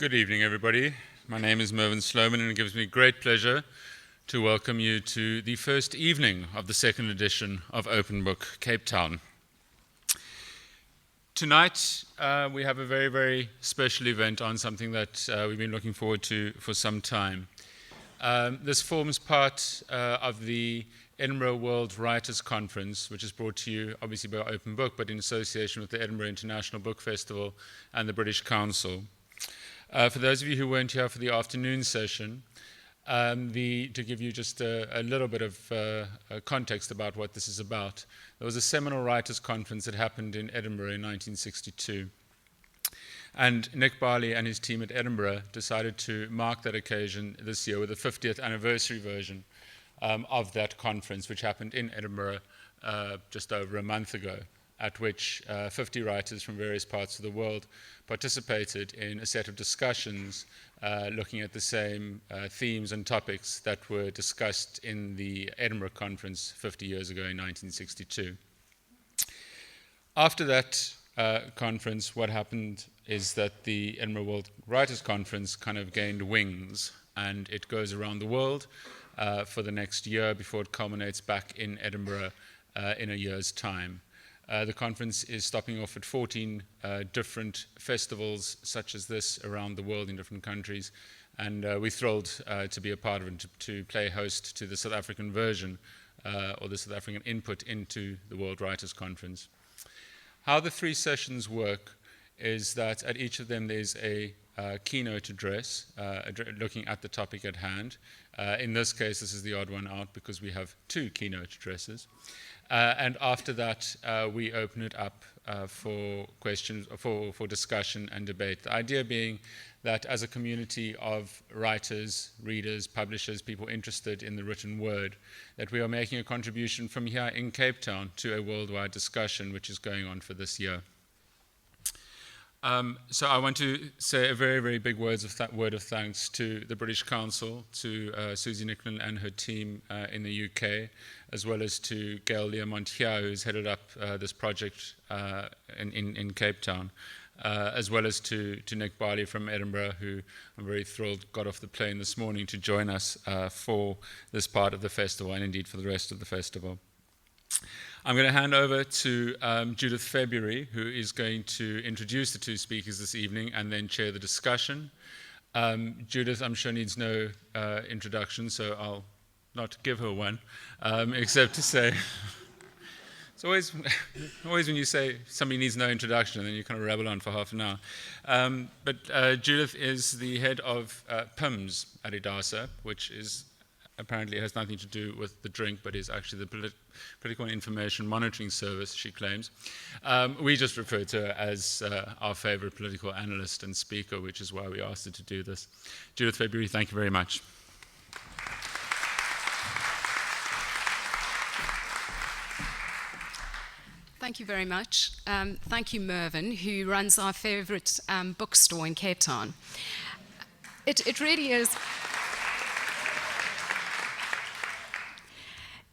Good evening, everybody. My name is Mervyn Sloman, and it gives me great pleasure to welcome you to the first evening of the second edition of Open Book Cape Town. Tonight, we have a very, very special event on something that we've been looking forward to for some time. This forms part of the Edinburgh World Writers' Conference, which is brought to you obviously by Open Book, but in association with the Edinburgh International Book Festival and the British Council. For those of you who weren't here for the afternoon session, to give you just a little bit of context about what this is about, there was a seminal writers' conference that happened in Edinburgh in 1962. And Nick Barley and his team at Edinburgh decided to mark that occasion this year with the 50th anniversary version of that conference, which happened in Edinburgh just over a month ago, at which 50 writers from various parts of the world participated in a set of discussions looking at the same themes and topics that were discussed in the Edinburgh Conference 50 years ago in 1962. After that conference, what happened is that the Edinburgh World Writers' Conference kind of gained wings, and it goes around the world for the next year before it culminates back in Edinburgh in a year's time. The conference is stopping off at 14 different festivals such as this around the world in different countries, and we're thrilled to be a part of it, to play host to the South African version or the South African input into the World Writers' Conference. How the three sessions work is that at each of them there's a keynote address looking at the topic at hand. In this case, this is the odd one out because we have two keynote addresses. And after that, we open it up for questions, for discussion and debate. The idea being that as a community of writers, readers, publishers, people interested in the written word, that we are making a contribution from here in Cape Town to a worldwide discussion which is going on for this year. So I want to say a very, very big word of thanks to the British Council, to Susie Nicklin and her team in the UK, as well as to Gail Antjie, who's headed up this project in Cape Town, as well as to Nick Barley from Edinburgh, who I'm very thrilled got off the plane this morning to join us for this part of the festival and indeed for the rest of the festival. I'm going to hand over to Judith February, who is going to introduce the two speakers this evening and then chair the discussion. Judith, I'm sure, needs no introduction, so I'll not give her one, except to say, it's always when you say somebody needs no introduction, and then you kind of rabble on for half an hour. But Judith is the head of PIMS at EWWC, which is apparently has nothing to do with the drink, but is actually the Political Information Monitoring Service, she claims. We just refer to her as our favorite political analyst and speaker, which is why we asked her to do this. Judith February, thank you very much. Thank you very much. Thank you, Mervyn, who runs our favorite bookstore in Cape Town. It really is...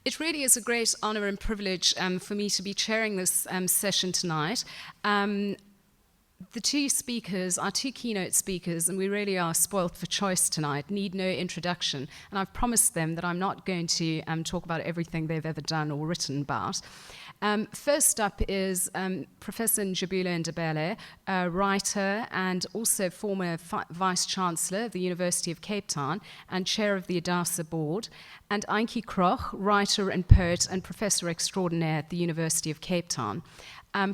It really is a great honour and privilege for me to be chairing this session tonight. The two speakers, our two keynote speakers, and we really are spoilt for choice tonight, need no introduction. And I've promised them that I'm not going to talk about everything they've ever done or written about. First up is Professor Njabulo NDEBELE, a writer and also former Vice-Chancellor of the University of Cape Town and Chair of the EWWC Board, and Antjie, writer and poet and Professor Extraordinaire at the University of Cape Town.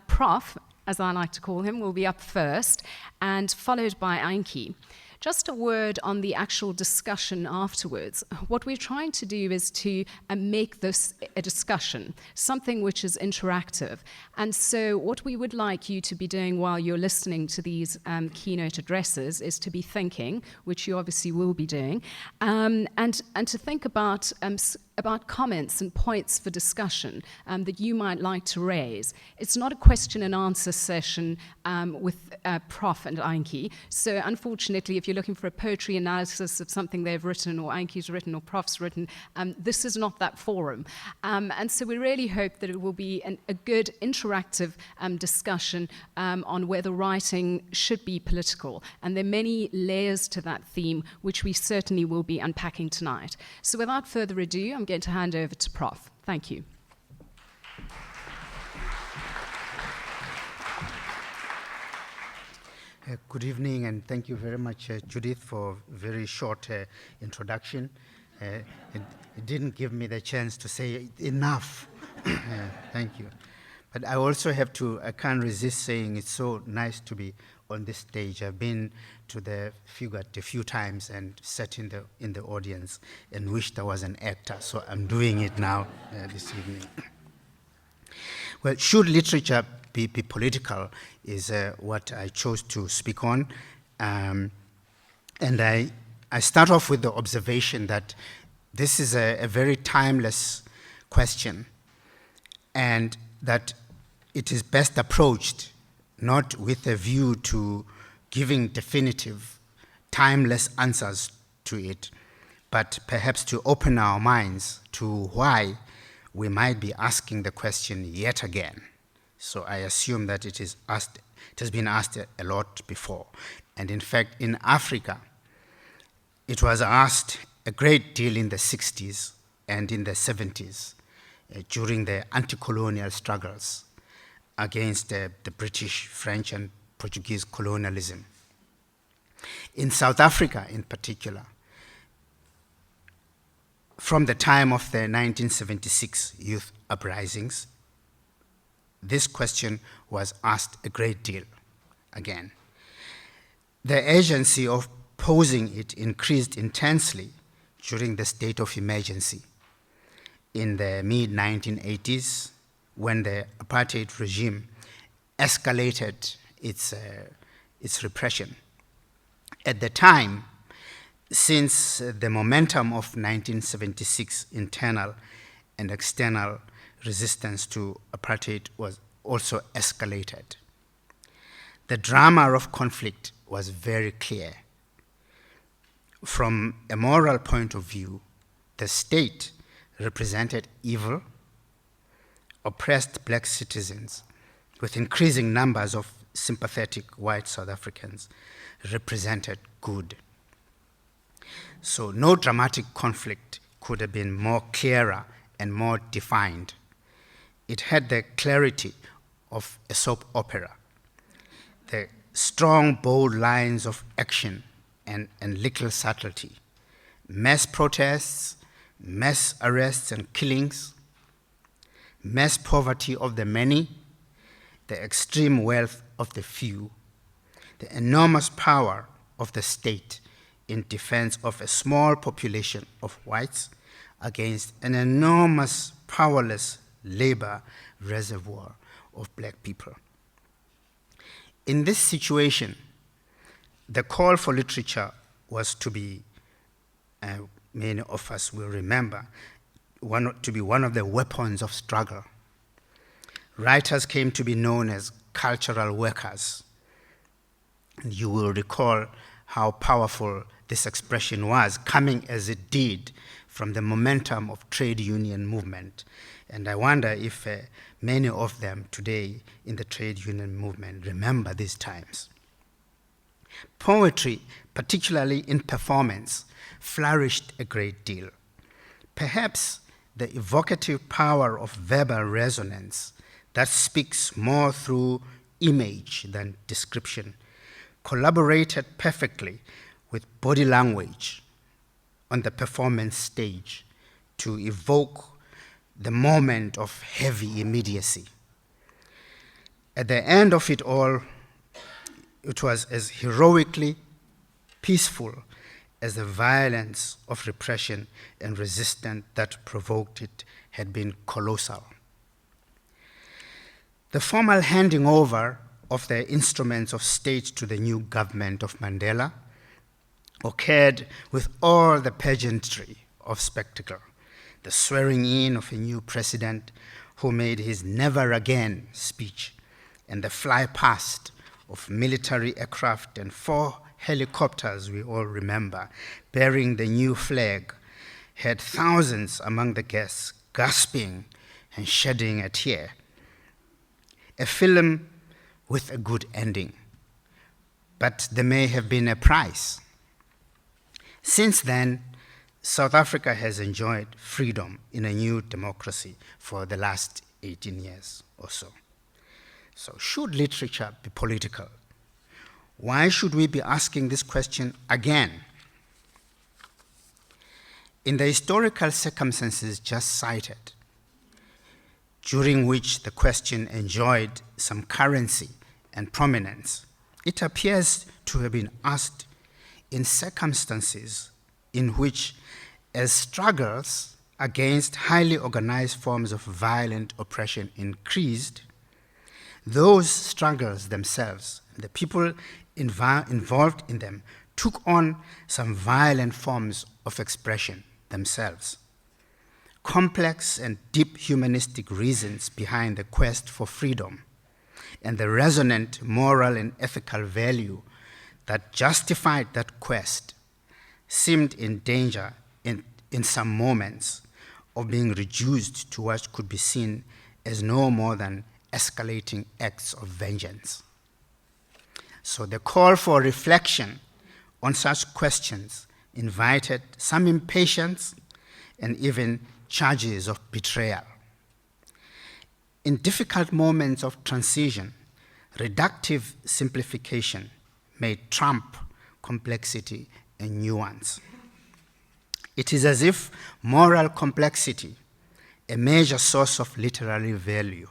Prof, as I like to call him, will be up first, and followed by Antjie. Just a word on the actual discussion afterwards. What we're trying to do is to make this a discussion, something which is interactive. And so what we would like you to be doing while you're listening to these keynote addresses is to be thinking, which you obviously will be doing, and to think about about comments and points for discussion that you might like to raise. It's not a question and answer session with Prof and Antjie. So unfortunately, if you're looking for a poetry analysis of something they've written or Antjie's written or Prof's written, this is not that forum. And so we really hope that it will be a good interactive discussion on whether writing should be political. And there are many layers to that theme, which we certainly will be unpacking tonight. So without further ado, I'm going to hand over to Prof. Thank you. Good evening, and thank you very much, Judith, for a very short introduction. It didn't give me the chance to say enough. Thank you. But I also I can't resist saying it's so nice to be on this stage. I've been to the Fugate a few times and sat in the audience and wished I was an actor, so I'm doing it now this evening. Well, should literature be political is what I chose to speak on. And I start off with the observation that this is a very timeless question, and that it is best approached not with a view to giving definitive, timeless answers to it, but perhaps to open our minds to why we might be asking the question yet again. So I assume that it has been asked a lot before. And in fact, in Africa, it was asked a great deal in the 60s and in the 70s during the anti-colonial struggles against the British, French, and Portuguese colonialism. In South Africa, in particular, from the time of the 1976 youth uprisings, this question was asked a great deal again. The urgency of posing it increased intensely during the state of emergency in the mid-1980s, when the apartheid regime escalated its repression. At the time, since the momentum of 1976 internal and external resistance to apartheid was also escalated, the drama of conflict was very clear. From a moral point of view, the state represented evil, oppressed black citizens, with increasing numbers of sympathetic white South Africans represented good. So no dramatic conflict could have been more clearer and more defined. It had the clarity of a soap opera, the strong, bold lines of action and little subtlety, mass protests, mass arrests and killings, mass poverty of the many, the extreme wealth of the few, the enormous power of the state in defense of a small population of whites against an enormous, powerless labor reservoir of black people. In this situation, the call for literature was to be, many of us will remember, to be one of the weapons of struggle. Writers came to be known as cultural workers. And you will recall how powerful this expression was, coming as it did from the momentum of trade union movement. And I wonder if many of them today in the trade union movement remember these times. Poetry, particularly in performance, flourished a great deal. Perhaps the evocative power of verbal resonance that speaks more through image than description collaborated perfectly with body language on the performance stage to evoke the moment of heavy immediacy. At the end of it all, it was as heroically peaceful as the violence of repression and resistance that provoked it had been colossal. The formal handing over of the instruments of state to the new government of Mandela occurred with all the pageantry of spectacle. the swearing in of a new president who made his never again speech, and the fly past of military aircraft and 4 helicopters we all remember bearing the new flag had thousands among the guests gasping and shedding a tear. A film with a good ending, but there may have been a price. Since then, South Africa has enjoyed freedom in a new democracy for the last 18 years or so. So should literature be political? Why should we be asking this question again? In the historical circumstances just cited, during which the question enjoyed some currency and prominence, it appears to have been asked in circumstances in which, as struggles against highly organized forms of violent oppression increased, those struggles themselves, the people involved in them, took on some violent forms of expression themselves. Complex and deep humanistic reasons behind the quest for freedom and the resonant moral and ethical value that justified that quest seemed in danger in some moments of being reduced to what could be seen as no more than escalating acts of vengeance. So the call for reflection on such questions invited some impatience and even charges of betrayal. In difficult moments of transition, reductive simplification may trump complexity and nuance. It is as if moral complexity, a major source of literary value,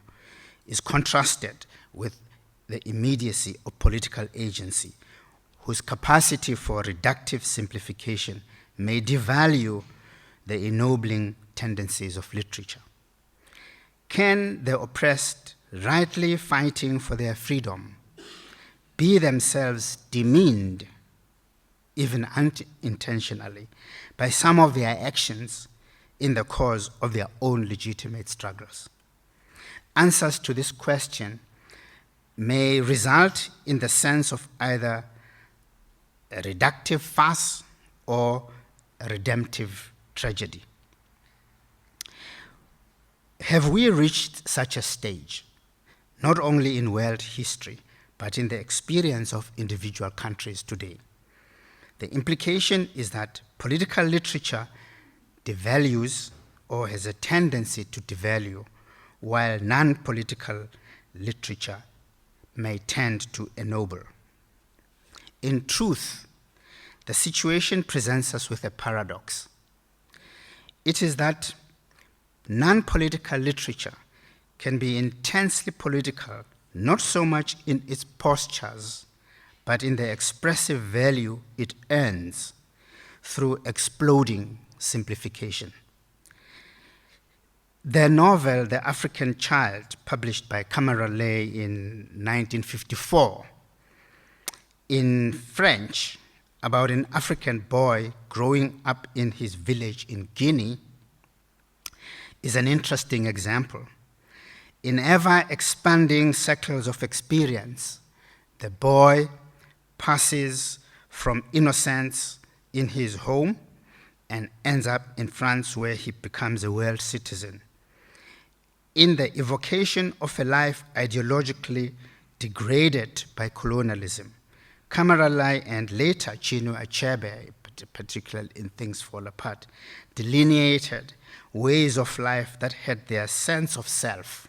is contrasted with the immediacy of political agency, whose capacity for reductive simplification may devalue the ennobling tendencies of literature. Can the oppressed, rightly fighting for their freedom, be themselves demeaned, even unintentionally, by some of their actions in the cause of their own legitimate struggles? Answers to this question may result in the sense of either a reductive farce or a redemptive tragedy. Have we reached such a stage, not only in world history, but in the experience of individual countries today? The implication is that political literature devalues or has a tendency to devalue, while non-political literature may tend to ennoble. In truth, the situation presents us with a paradox. It is that non-political literature can be intensely political, not so much in its postures, but in the expressive value it earns through exploding simplification. The novel, The African Child, published by Camara Lay in 1954, in French, about an African boy growing up in his village in Guinea, is an interesting example. In ever-expanding circles of experience, the boy passes from innocence in his home and ends up in France, where he becomes a world citizen. In the evocation of a life ideologically degraded by colonialism, Camara Lay and later Chinua Achebe, particularly in Things Fall Apart, delineated ways of life that had their sense of self,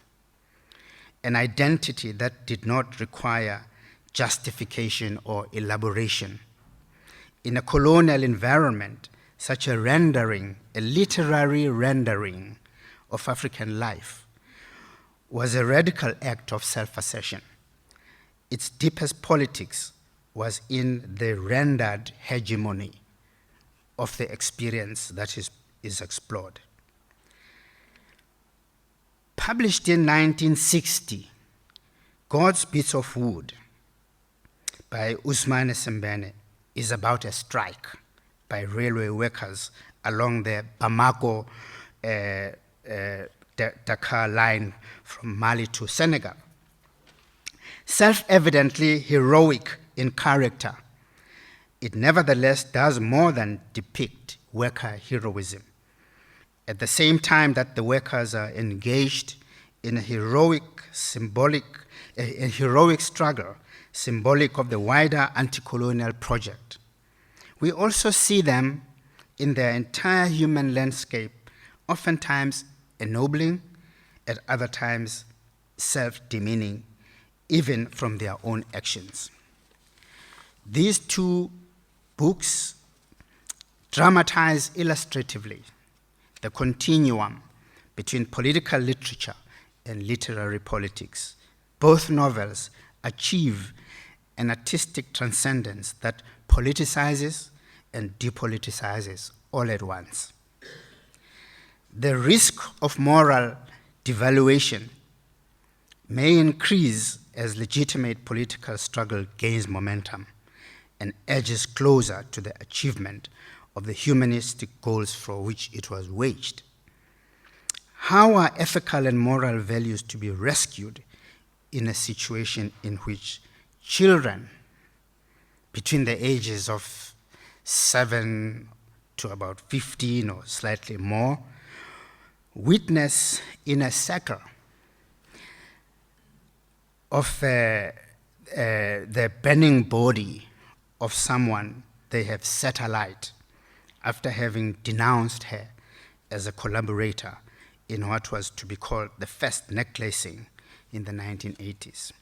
an identity that did not require justification or elaboration. In a colonial environment, such a rendering, a literary rendering of African life, was a radical act of self-assertion. Its deepest politics was in the rendered hegemony of the experience that is explored. Published in 1960, God's Bits of Wood by Usman Sembene is about a strike by railway workers along the Bamako Dakar line from Mali to Senegal. Self-evidently heroic in character, it nevertheless does more than depict worker heroism. At the same time that the workers are engaged in a heroic struggle, symbolic of the wider anti-colonial project, we also see them in their entire human landscape, oftentimes ennobling, at other times self-demeaning, even from their own actions. These two books dramatize illustratively the continuum between political literature and literary politics. Both novels achieve an artistic transcendence that politicizes and depoliticizes all at once. The risk of moral devaluation may increase as legitimate political struggle gains momentum and edges closer to the achievement of the humanistic goals for which it was waged. How are ethical and moral values to be rescued in a situation in which children between the ages of 7 to about 15 or slightly more witness in a circle of the burning body of someone they have set alight after having denounced her as a collaborator in what was to be called the first necklacing in the 1980s.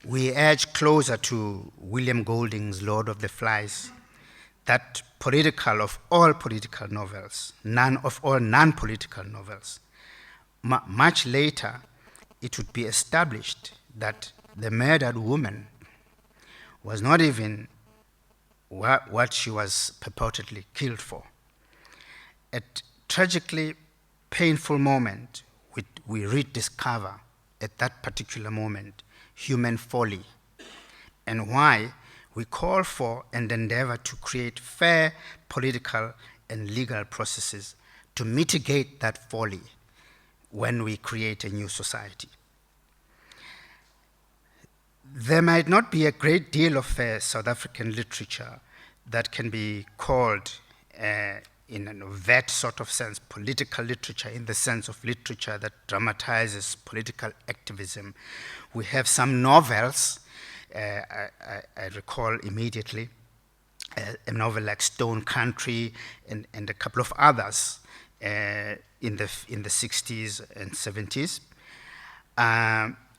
We edge closer to William Golding's Lord of the Flies, that political of all political novels, none of all non-political novels. Much later, it would be established that the murdered woman was not even what she was purportedly killed for. At tragically painful moment, we rediscover at that particular moment human folly and why we call for and endeavor to create fair political and legal processes to mitigate that folly when we create a new society. There might not be a great deal of South African literature that can be called, in an overt sort of sense, political literature, in the sense of literature that dramatizes political activism. We have some novels, I recall immediately, a novel like Stone Country and a couple of others in the 60s and 70s.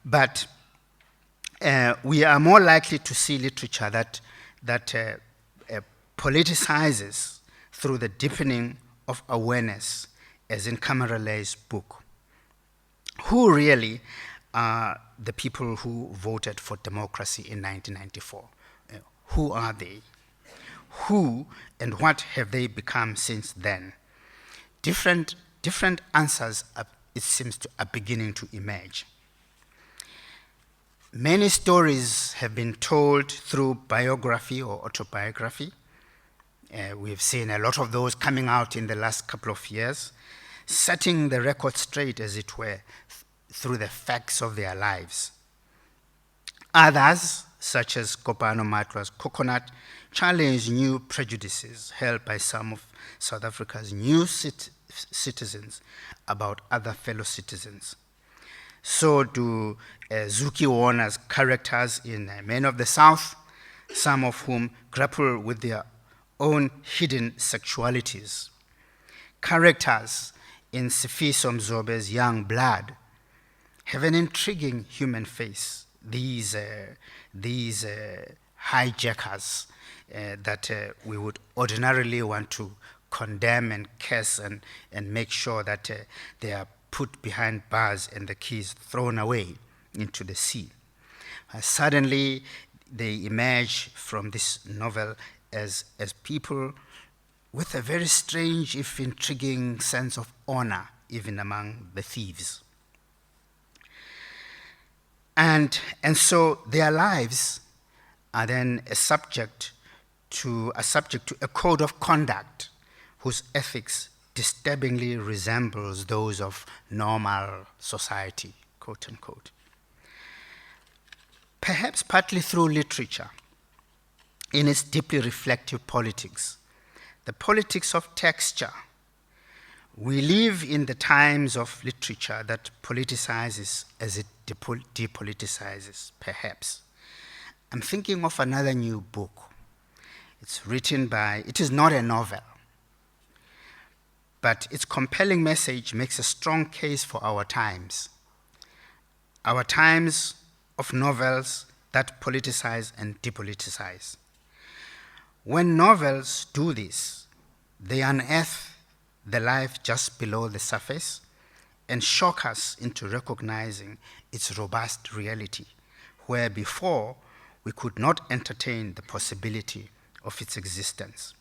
But we are more likely to see literature that politicizes through the deepening of awareness, as in Kamarale's book. Who really are the people who voted for democracy in 1994? Who are they? Who and what have they become since then? Different answers, it seems, are beginning to emerge. Many stories have been told through biography or autobiography. We've seen a lot of those coming out in the last couple of years, setting the record straight, as it were, through the facts of their lives. Others, such as Kopano Matwa's Coconut, challenge new prejudices held by some of South Africa's new citizens about other fellow citizens. So do Zuki Warner's characters in Men of the South, some of whom grapple with their own hidden sexualities. Characters in Sifiso Mzobe's Young Blood have an intriguing human face. These hijackers that we would ordinarily want to condemn and curse and make sure that they are put behind bars and the keys thrown away into the sea. Suddenly, they emerge from this novel as people with a very strange, if intriguing, sense of honor, even among the thieves. And so their lives are then subject to a code of conduct whose ethics disturbingly resembles those of normal society, quote unquote. Perhaps partly through literature, in its deeply reflective politics, the politics of texture, we live in the times of literature that politicizes as it depoliticizes, perhaps. I'm thinking of another new book. It is not a novel, but its compelling message makes a strong case for our times of novels that politicize and depoliticize. When novels do this, they unearth the life just below the surface and shock us into recognizing its robust reality, where before we could not entertain the possibility of its existence.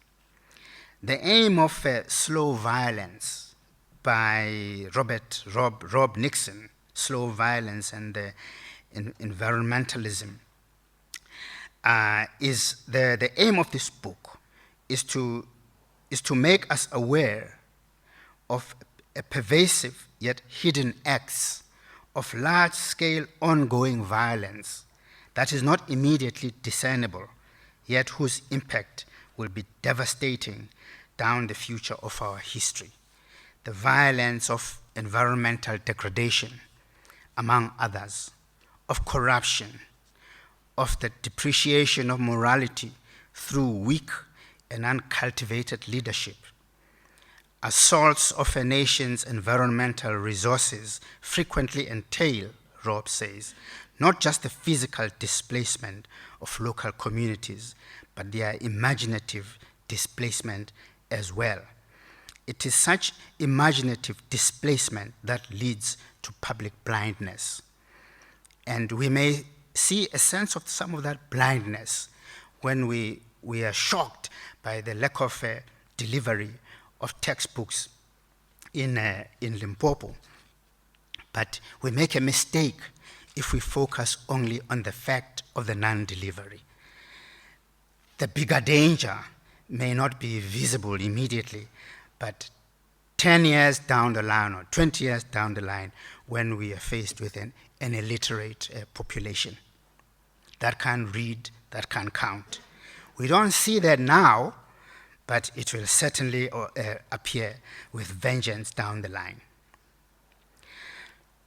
The aim of Slow Violence by Rob Nixon, Slow Violence and Environmentalism, the aim of this book is to make us aware of a pervasive yet hidden acts of large-scale ongoing violence that is not immediately discernible, yet whose impact will be devastating down the future of our history. The violence of environmental degradation, among others, of corruption, of the depreciation of morality through weak and uncultivated leadership. Assaults of a nation's environmental resources frequently entail, Rob says, not just the physical displacement of local communities, but their imaginative displacement as well. It is such imaginative displacement that leads to public blindness. And we may see a sense of some of that blindness when we are shocked by the lack of delivery of textbooks in Limpopo. But we make a mistake if we focus only on the fact of the non-delivery. The bigger danger may not be visible immediately, but 10 years down the line or 20 years down the line, when we are faced with an illiterate population that can't read, that can't count. We don't see that now, but it will certainly appear with vengeance down the line.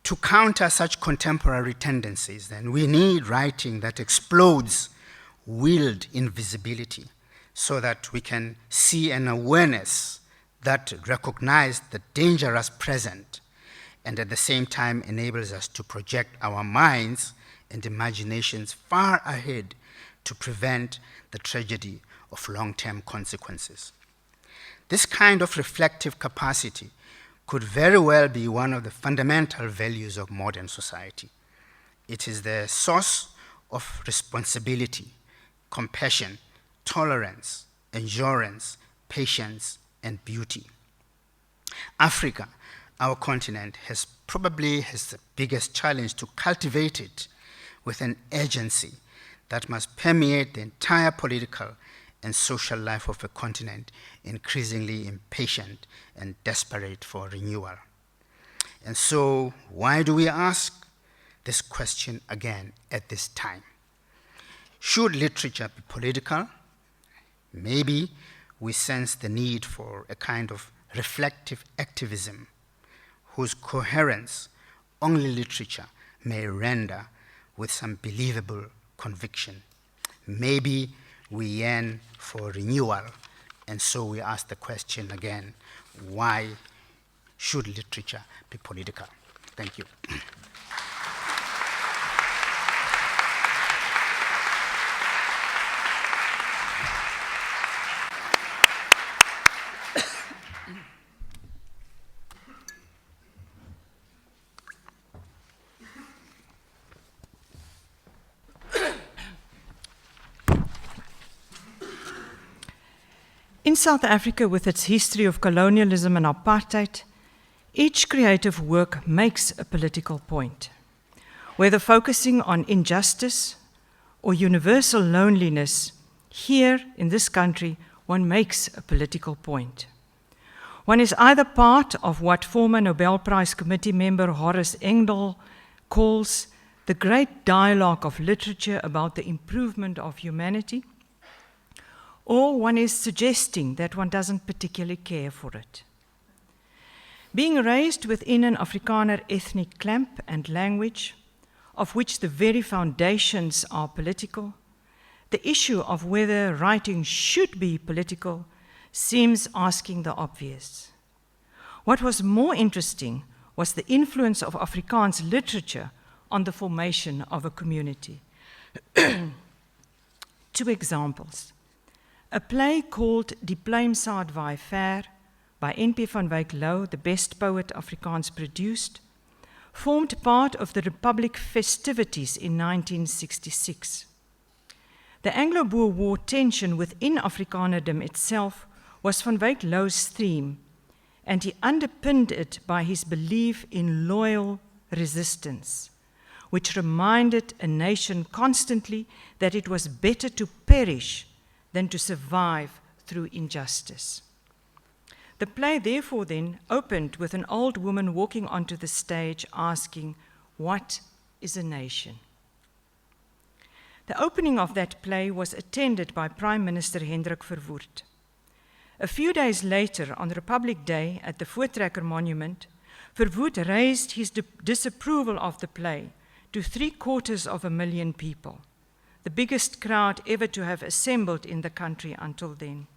To counter such contemporary tendencies, then, we need writing that explodes willed invisibility so that we can see an awareness that recognizes the dangerous present and at the same time enables us to project our minds and imaginations far ahead to prevent the tragedy of long-term consequences. This kind of reflective capacity could very well be one of the fundamental values of modern society. It is the source of responsibility, compassion, tolerance, endurance, patience, and beauty. Africa, our continent, has the biggest challenge to cultivate it with an urgency that must permeate the entire political and social life of a continent increasingly impatient and desperate for renewal. And so, why do we ask this question again at this time? Should literature be political? Maybe we sense the need for a kind of reflective activism whose coherence only literature may render with some believable conviction. Maybe we yearn for renewal, and so we ask the question again, why should literature be political? Thank you. In South Africa, with its history of colonialism and apartheid, each creative work makes a political point. Whether focusing on injustice or universal loneliness, here in this country, one makes a political point. One is either part of what former Nobel Prize Committee member Horace Engdahl calls the great dialogue of literature about the improvement of humanity, or one is suggesting that one doesn't particularly care for it. Being raised within an Afrikaner ethnic clamp and language, of which the very foundations are political, the issue of whether writing should be political seems asking the obvious. What was more interesting was the influence of Afrikaans literature on the formation of a community. 2 examples. A play called Die Pluimsaad Waai Ver by N.P. van Wyk Louw, the best poet Afrikaans produced, formed part of the Republic festivities in 1966. The Anglo-Boer War tension within Afrikanerdom itself was van Wyk Louw's theme, and he underpinned it by his belief in loyal resistance, which reminded a nation constantly that it was better to perish than to survive through injustice. The play therefore then opened with an old woman walking onto the stage asking, "What is a nation?" The opening of that play was attended by Prime Minister Hendrik Verwoerd. A few days later, on Republic Day at the Voortrekker Monument, Verwoerd raised his disapproval of the play to 750,000 people, the biggest crowd ever to have assembled in the country until then.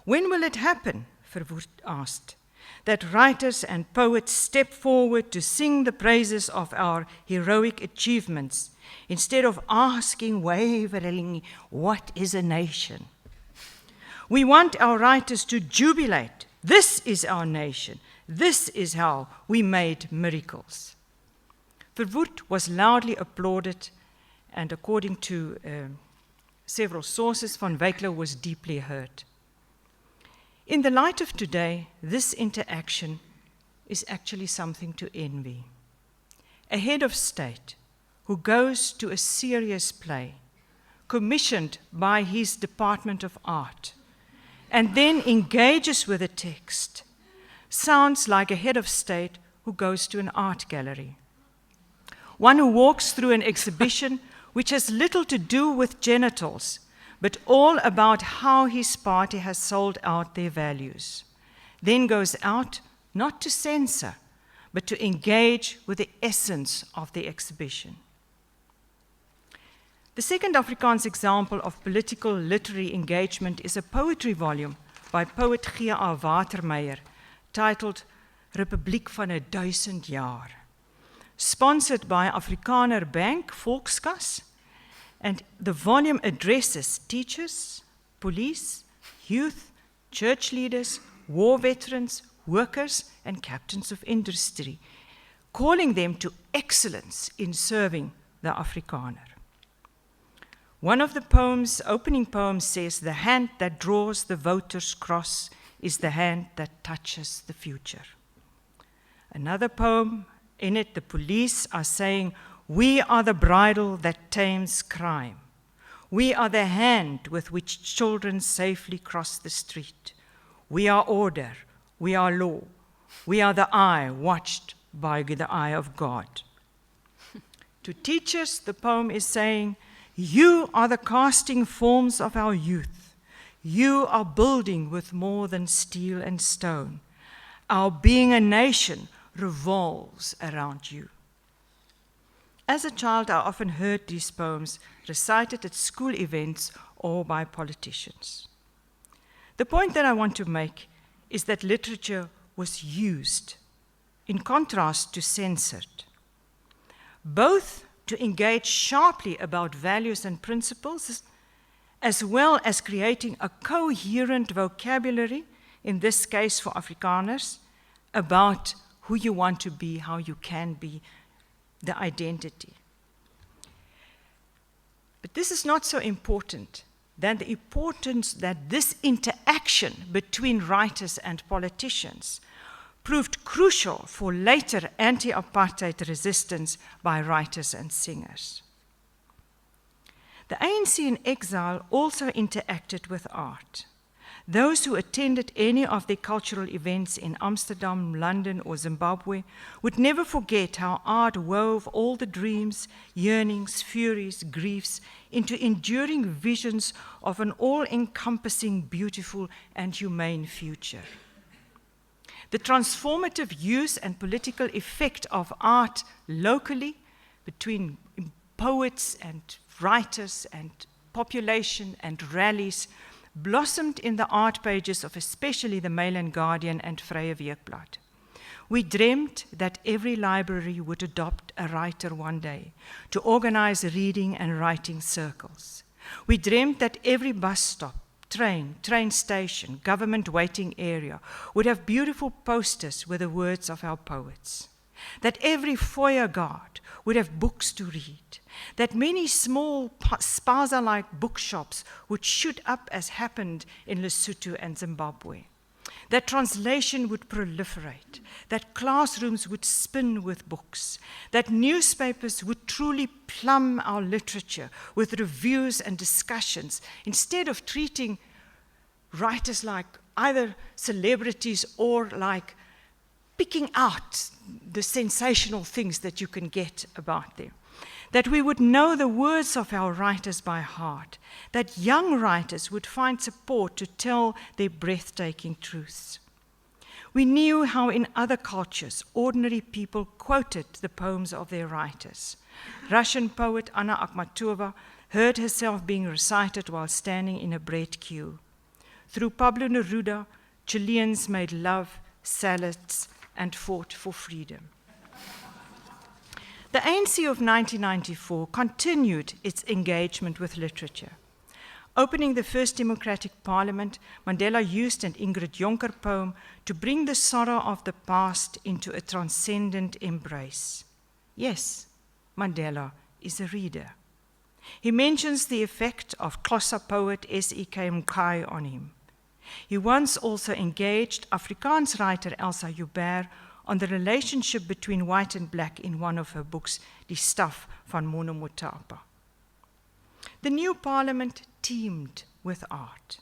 When will it happen, Verwoerd asked, that writers and poets step forward to sing the praises of our heroic achievements, instead of asking waveringly, what is a nation? We want our writers to jubilate. This is our nation. This is how we made miracles. Verwoerd was loudly applauded, and according to several sources, van Wyk Louw was deeply hurt. In the light of today, this interaction is actually something to envy. A head of state who goes to a serious play, commissioned by his Department of Art, and then engages with a text, sounds like a head of state who goes to an art gallery. One who walks through an exhibition which has little to do with genitals, but all about how his party has sold out their values, then goes out not to censor, but to engage with the essence of the exhibition. The second Afrikaans example of political literary engagement is a poetry volume by poet G.A. Watermeyer titled Republiek van 1000 jaar, sponsored by Afrikaner Bank, Volkskas, and the volume addresses teachers, police, youth, church leaders, war veterans, workers, and captains of industry, calling them to excellence in serving the Afrikaner. One of the opening poems says, "The hand that draws the voter's cross is the hand that touches the future." Another poem, in it the police are saying, "We are the bridle that tames crime. We are the hand with which children safely cross the street. We are order, we are law. We are the eye watched by the eye of God." To teachers, the poem is saying, "You are the casting forms of our youth. You are building with more than steel and stone. Our being a nation revolves around you." As a child, I often heard these poems recited at school events or by politicians. The point that I want to make is that literature was used, in contrast to censored, both to engage sharply about values and principles, as well as creating a coherent vocabulary, in this case for Afrikaners, about who you want to be, how you can be, the identity. But this is not so important than the importance that this interaction between writers and politicians proved crucial for later anti-apartheid resistance by writers and singers. The ANC in exile also interacted with art. Those who attended any of their cultural events in Amsterdam, London, or Zimbabwe would never forget how art wove all the dreams, yearnings, furies, griefs into enduring visions of an all-encompassing, beautiful, and humane future. The transformative use and political effect of art locally between poets and writers and population and rallies blossomed in the art pages of especially the Mail and Guardian and Vrye Weekblad. We dreamt that every library would adopt a writer one day to organize reading and writing circles. We dreamt that every bus stop, train station, government waiting area would have beautiful posters with the words of our poets. That every foyer guard would have books to read. That many small spaza-like bookshops would shoot up as happened in Lesotho and Zimbabwe. That translation would proliferate. That classrooms would spin with books. That newspapers would truly plumb our literature with reviews and discussions instead of treating writers like either celebrities or like picking out the sensational things that you can get about them. That we would know the words of our writers by heart. That young writers would find support to tell their breathtaking truths. We knew how in other cultures, ordinary people quoted the poems of their writers. Russian poet Anna Akhmatova heard herself being recited while standing in a bread queue. Through Pablo Neruda, Chileans made love, salads, and fought for freedom. The ANC of 1994 continued its engagement with literature. Opening the first democratic parliament, Mandela used an Ingrid Jonker poem to bring the sorrow of the past into a transcendent embrace. Yes, Mandela is a reader. He mentions the effect of Xhosa poet S.E.K. Mkai on him. He once also engaged Afrikaans writer Elsa Joubert on the relationship between white and black in one of her books, Die Staf van Mono Motapa. The new parliament teemed with art.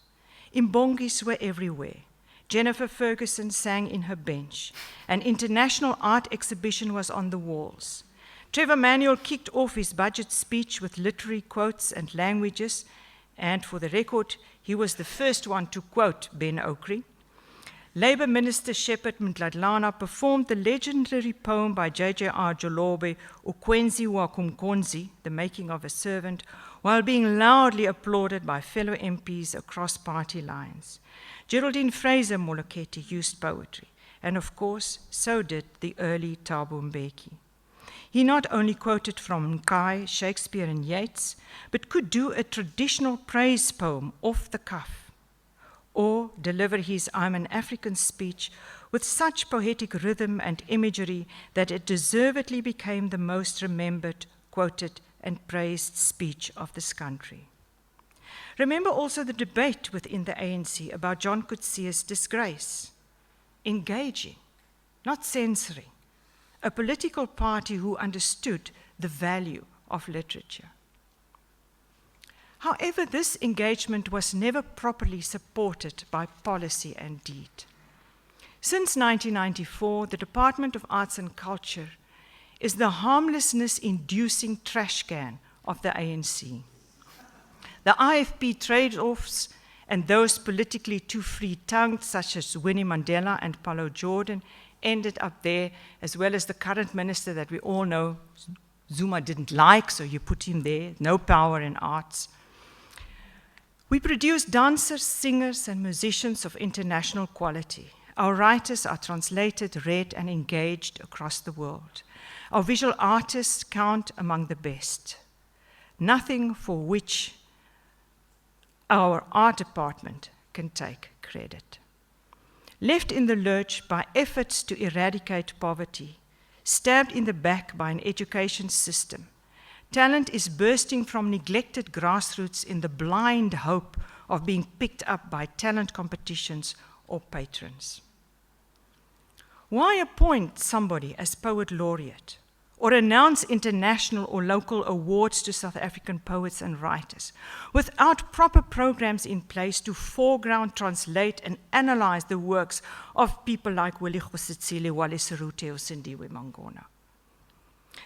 Imbongis were everywhere. Jennifer Ferguson sang in her bench. An international art exhibition was on the walls. Trevor Manuel kicked off his budget speech with literary quotes and languages, and for the record, he was the first one to quote Ben Okri. Labour Minister Shepherd Mdladlana performed the legendary poem by J.J.R. Jolobe, Ukwenzi wa Kumkonzi, The Making of a Servant, while being loudly applauded by fellow MPs across party lines. Geraldine Fraser Moloketi used poetry, and of course, so did the early Thabo Mbeki. He not only quoted from Mkai, Shakespeare, and Yeats, but could do a traditional praise poem off the cuff, or deliver his I'm an African speech with such poetic rhythm and imagery that it deservedly became the most remembered, quoted, and praised speech of this country. Remember also the debate within the ANC about John Coetzee's disgrace. Engaging, not censoring. A political party who understood the value of literature. However, this engagement was never properly supported by policy and deed. Since 1994, the Department of Arts and Culture is the harmlessness-inducing trash can of the ANC. The IFP trade-offs and those politically too free-tongued, such as Winnie Mandela and Paulo Jordan, ended up there, as well as the current minister that we all know Zuma didn't like, so you put him there, no power in arts. We produce dancers, singers, and musicians of international quality. Our writers are translated, read, and engaged across the world. Our visual artists count among the best. Nothing for which our art department can take credit. Left in the lurch by efforts to eradicate poverty, stabbed in the back by an education system, talent is bursting from neglected grassroots in the blind hope of being picked up by talent competitions or patrons. Why appoint somebody as poet laureate or announce international or local awards to South African poets and writers, without proper programs in place to foreground, translate, and analyze the works of people like Willie Khositsile, Wale Serute, or Sindiwe Mangona.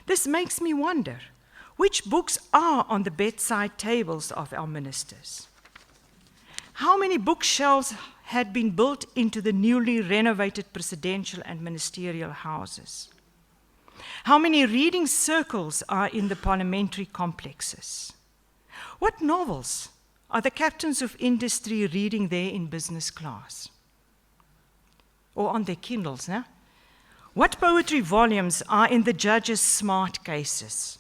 This makes me wonder, which books are on the bedside tables of our ministers? How many bookshelves had been built into the newly renovated presidential and ministerial houses? How many reading circles are in the parliamentary complexes? What novels are the captains of industry reading there in business class? Or on their Kindles, eh? What poetry volumes are in the judges' smart cases?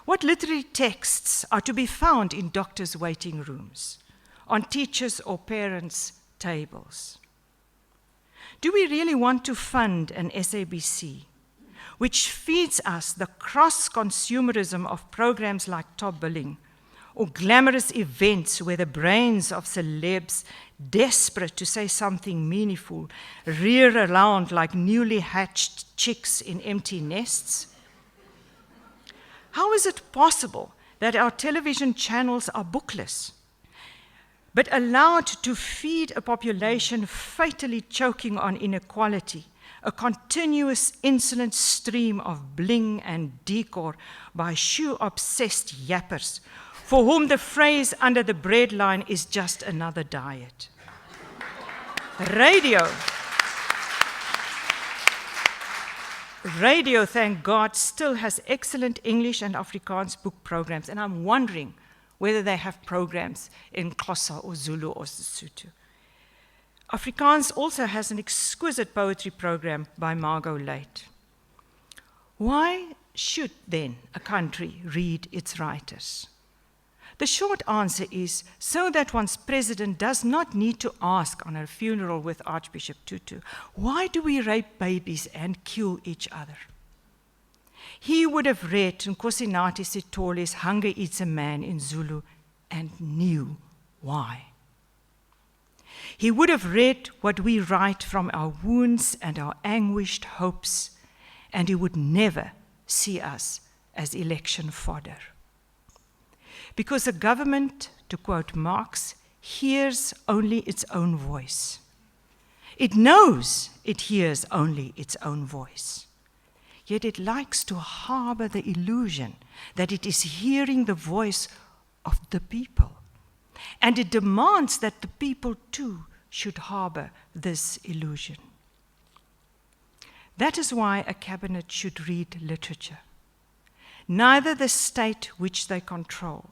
What literary texts are to be found in doctors' waiting rooms, on teachers' or parents' tables? Do we really want to fund an SABC which feeds us the cross-consumerism of programs like Top Billing, or glamorous events where the brains of celebs, desperate to say something meaningful, rear around like newly hatched chicks in empty nests? How is it possible that our television channels are bookless, but allowed to feed a population fatally choking on inequality, a continuous insolent stream of bling and decor by shoe-obsessed yappers, for whom the phrase under the breadline is just another diet? Radio, thank God, still has excellent English and Afrikaans book programs, and I'm wondering whether they have programs in Xhosa or Zulu or Sesotho. Afrikaans also has an exquisite poetry program by Margot Late. Why should then a country read its writers? The short answer is so that one's president does not need to ask on a funeral with Archbishop Tutu, why do we rape babies and kill each other? He would have read Nkosinati Sitole's Hunger Eats a Man in Zulu and knew why. He would have read what we write from our wounds and our anguished hopes, and he would never see us as election fodder. Because a government, to quote Marx, hears only its own voice. It knows it hears only its own voice. Yet it likes to harbor the illusion that it is hearing the voice of the people. And it demands that the people too should harbor this illusion. That is why a cabinet should read literature. Neither the state which they control,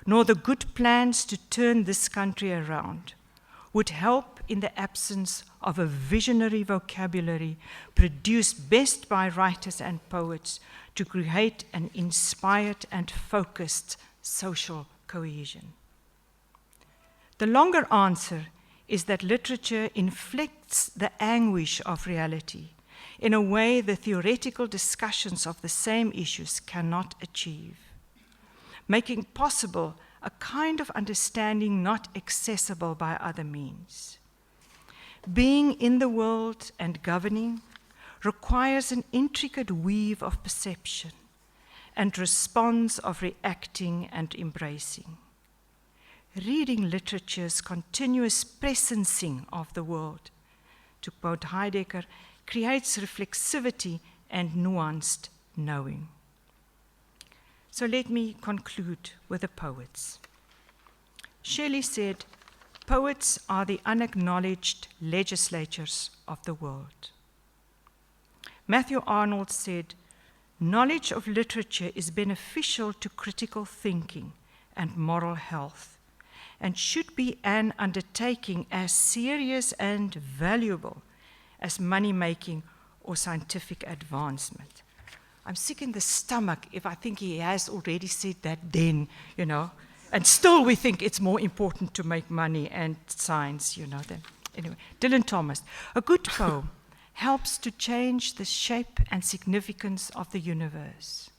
nor the good plans to turn this country around would help in the absence of a visionary vocabulary produced best by writers and poets to create an inspired and focused social cohesion. The longer answer is that literature inflicts the anguish of reality in a way the theoretical discussions of the same issues cannot achieve, making possible a kind of understanding not accessible by other means. Being in the world and governing requires an intricate weave of perception and response of reacting and embracing. Reading literature's continuous presencing of the world, to quote Heidegger, creates reflexivity and nuanced knowing. So let me conclude with the poets. Shelley said, "Poets are the unacknowledged legislatures of the world." Matthew Arnold said, "Knowledge of literature is beneficial to critical thinking and moral health, and should be an undertaking as serious and valuable as money-making or scientific advancement." I'm sick in the stomach if I think he has already said that then, and still we think it's more important to make money and science, then. Anyway, Dylan Thomas, a good poem helps to change the shape and significance of the universe.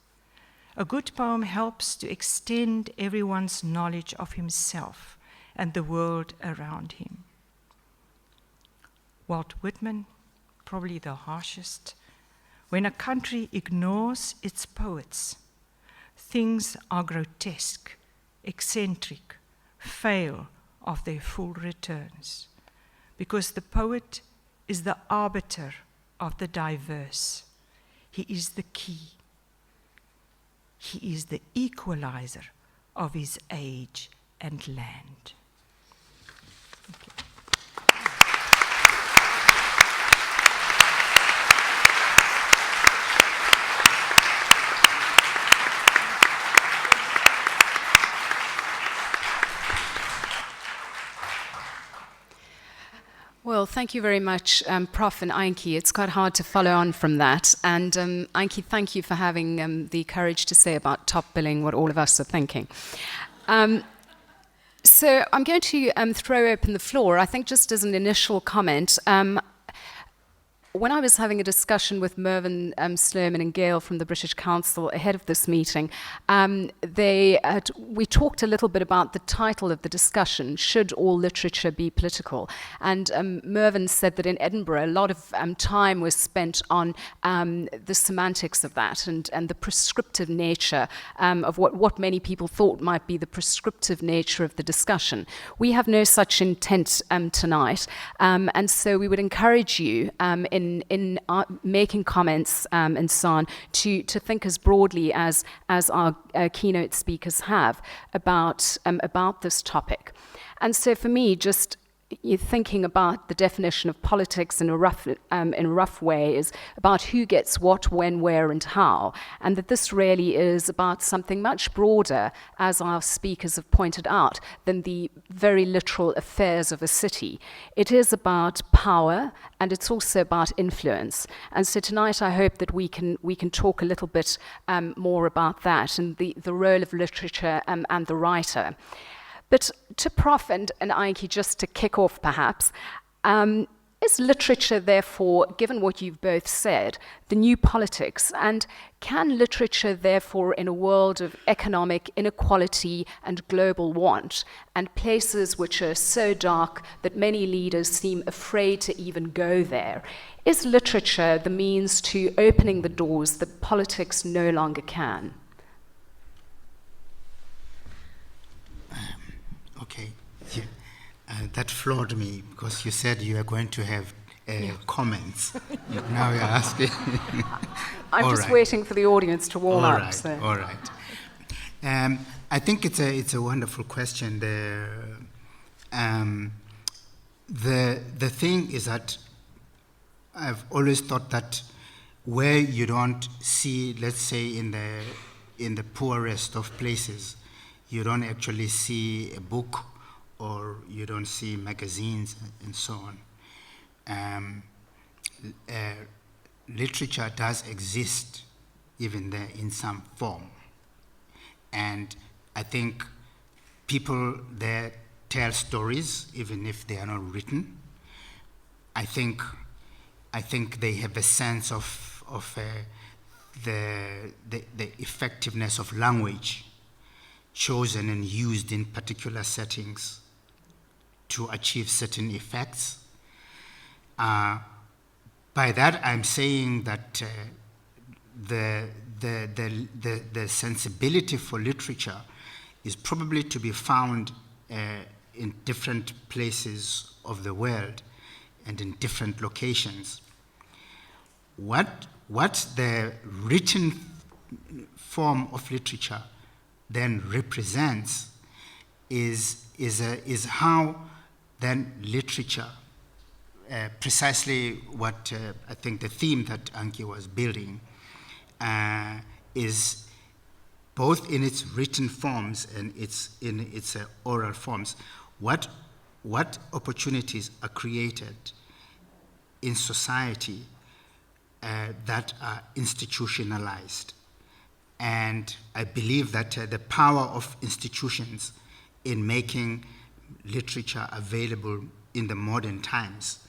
A good poem helps to extend everyone's knowledge of himself and the world around him. Walt Whitman, probably the harshest, When a country ignores its poets, things are grotesque, eccentric, fail of their full returns, because the poet is the arbiter of the diverse. He is the key. He is the equalizer of his age and land. Well, thank you very much, Prof. and Antjie. It's quite hard to follow on from that. And Antjie, thank you for having the courage to say about top billing what all of us are thinking. So I'm going to throw open the floor, I think just as an initial comment. When I was having a discussion with Mervyn, Sloman and Gail from the British Council ahead of this meeting, we talked a little bit about the title of the discussion, Should All Literature Be Political? And Mervyn said that in Edinburgh a lot of time was spent on the semantics of that and the prescriptive nature of what many people thought might be the prescriptive nature of the discussion. We have no such intent tonight, and so we would encourage you in making comments and so on, to think as broadly as our keynote speakers have about this topic. And so for me, just thinking about the definition of politics in a rough way is about who gets what, when, where, and how, and that this really is about something much broader, as our speakers have pointed out, than the very literal affairs of a city. It is about power, and it's also about influence. And so tonight I hope that we can talk a little bit more about that and the role of literature and the writer. But to Prof. and Antjie, just to kick off perhaps, is literature therefore, given what you've both said, the new politics? And can literature therefore, in a world of economic inequality and global want, and places which are so dark that many leaders seem afraid to even go there, is literature the means to opening the doors that politics no longer can? Okay, yeah. That floored me because you said you are going to have comments. Now you're asking. I'm just waiting for the audience to warm up. Right, So. all right. I think it's a wonderful question. The thing is that I've always thought that where you don't see, let's say, in the poorest of places, you don't actually see a book, or you don't see magazines and so on. Literature does exist even there in some form. And I think people there tell stories even if they are not written. I think they have a sense of the effectiveness of language chosen and used in particular settings to achieve certain effects. By that, I'm saying that the sensibility for literature is probably to be found in different places of the world and in different locations. What the written form of literature then represents is how then literature, precisely what I think the theme that Antjie was building, is both in its written forms and in its oral forms. What opportunities are created in society that are institutionalized? And I believe that the power of institutions in making literature available in the modern times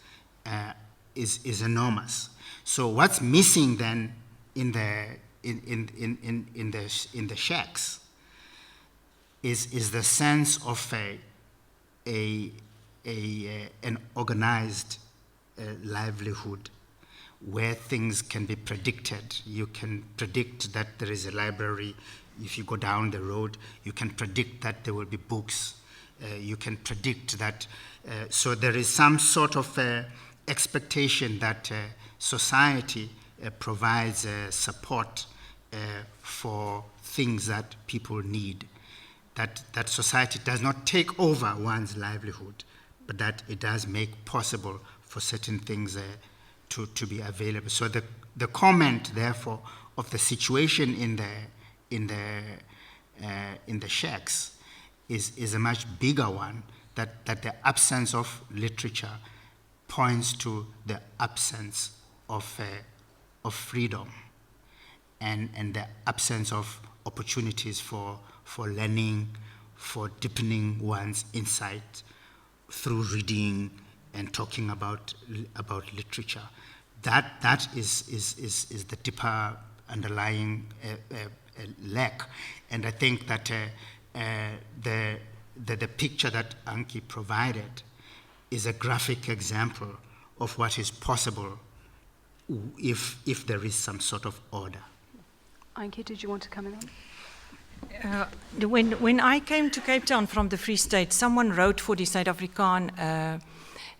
is enormous. So what's missing then in the shacks is the sense of an organized livelihood, where things can be predicted. You can predict that there is a library. If you go down the road, you can predict that there will be books. You can predict that. So there is some sort of expectation that society provides support for things that people need. That society does not take over one's livelihood, but that it does make possible for certain things to be available. So the comment, therefore, of the situation in the shacks is a much bigger one. That the absence of literature points to the absence of freedom and the absence of opportunities for learning, for deepening one's insight through reading and talking about literature. That is the deeper underlying lack. And I think that the picture that Antjie provided is a graphic example of what is possible if there is some sort of order. Antjie, did you want to come in? When I came to Cape Town from the Free State, someone wrote for the Suid-Afrikaan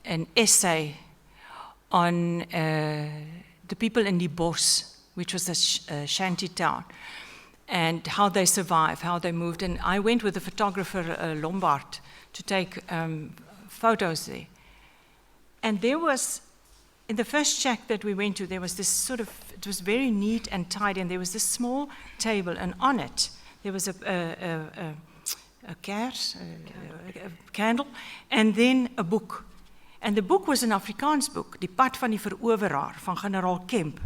an essay on the people in the Bos, which was a shanty town, and how they survived, how they moved. And I went with the photographer Lombard to take photos there. And there was, in the first shack that we went to, there was this sort of, it was very neat and tidy, and there was this small table, and on it there was a candle, and then a book. And the book was an Afrikaans book, Die Pad van die Veroveraar, van Generaal Kemp.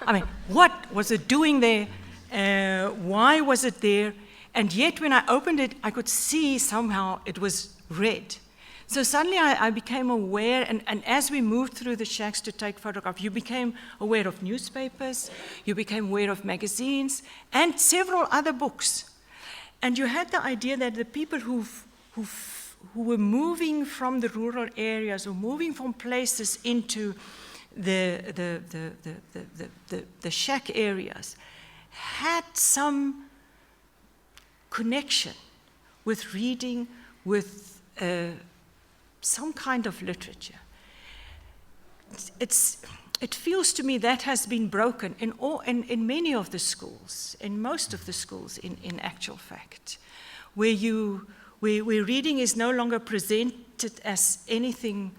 I mean, what was it doing there? Why was it there? And yet when I opened it, I could see somehow it was red. So suddenly I became aware, and as we moved through the shacks to take photographs, you became aware of newspapers, you became aware of magazines, and several other books. And you had the idea that the people who were moving from the rural areas or moving from places into the shack areas had some connection with reading, with some kind of literature. It feels to me that has been broken in many of the schools, in most of the schools in actual fact, where reading is no longer presented as anything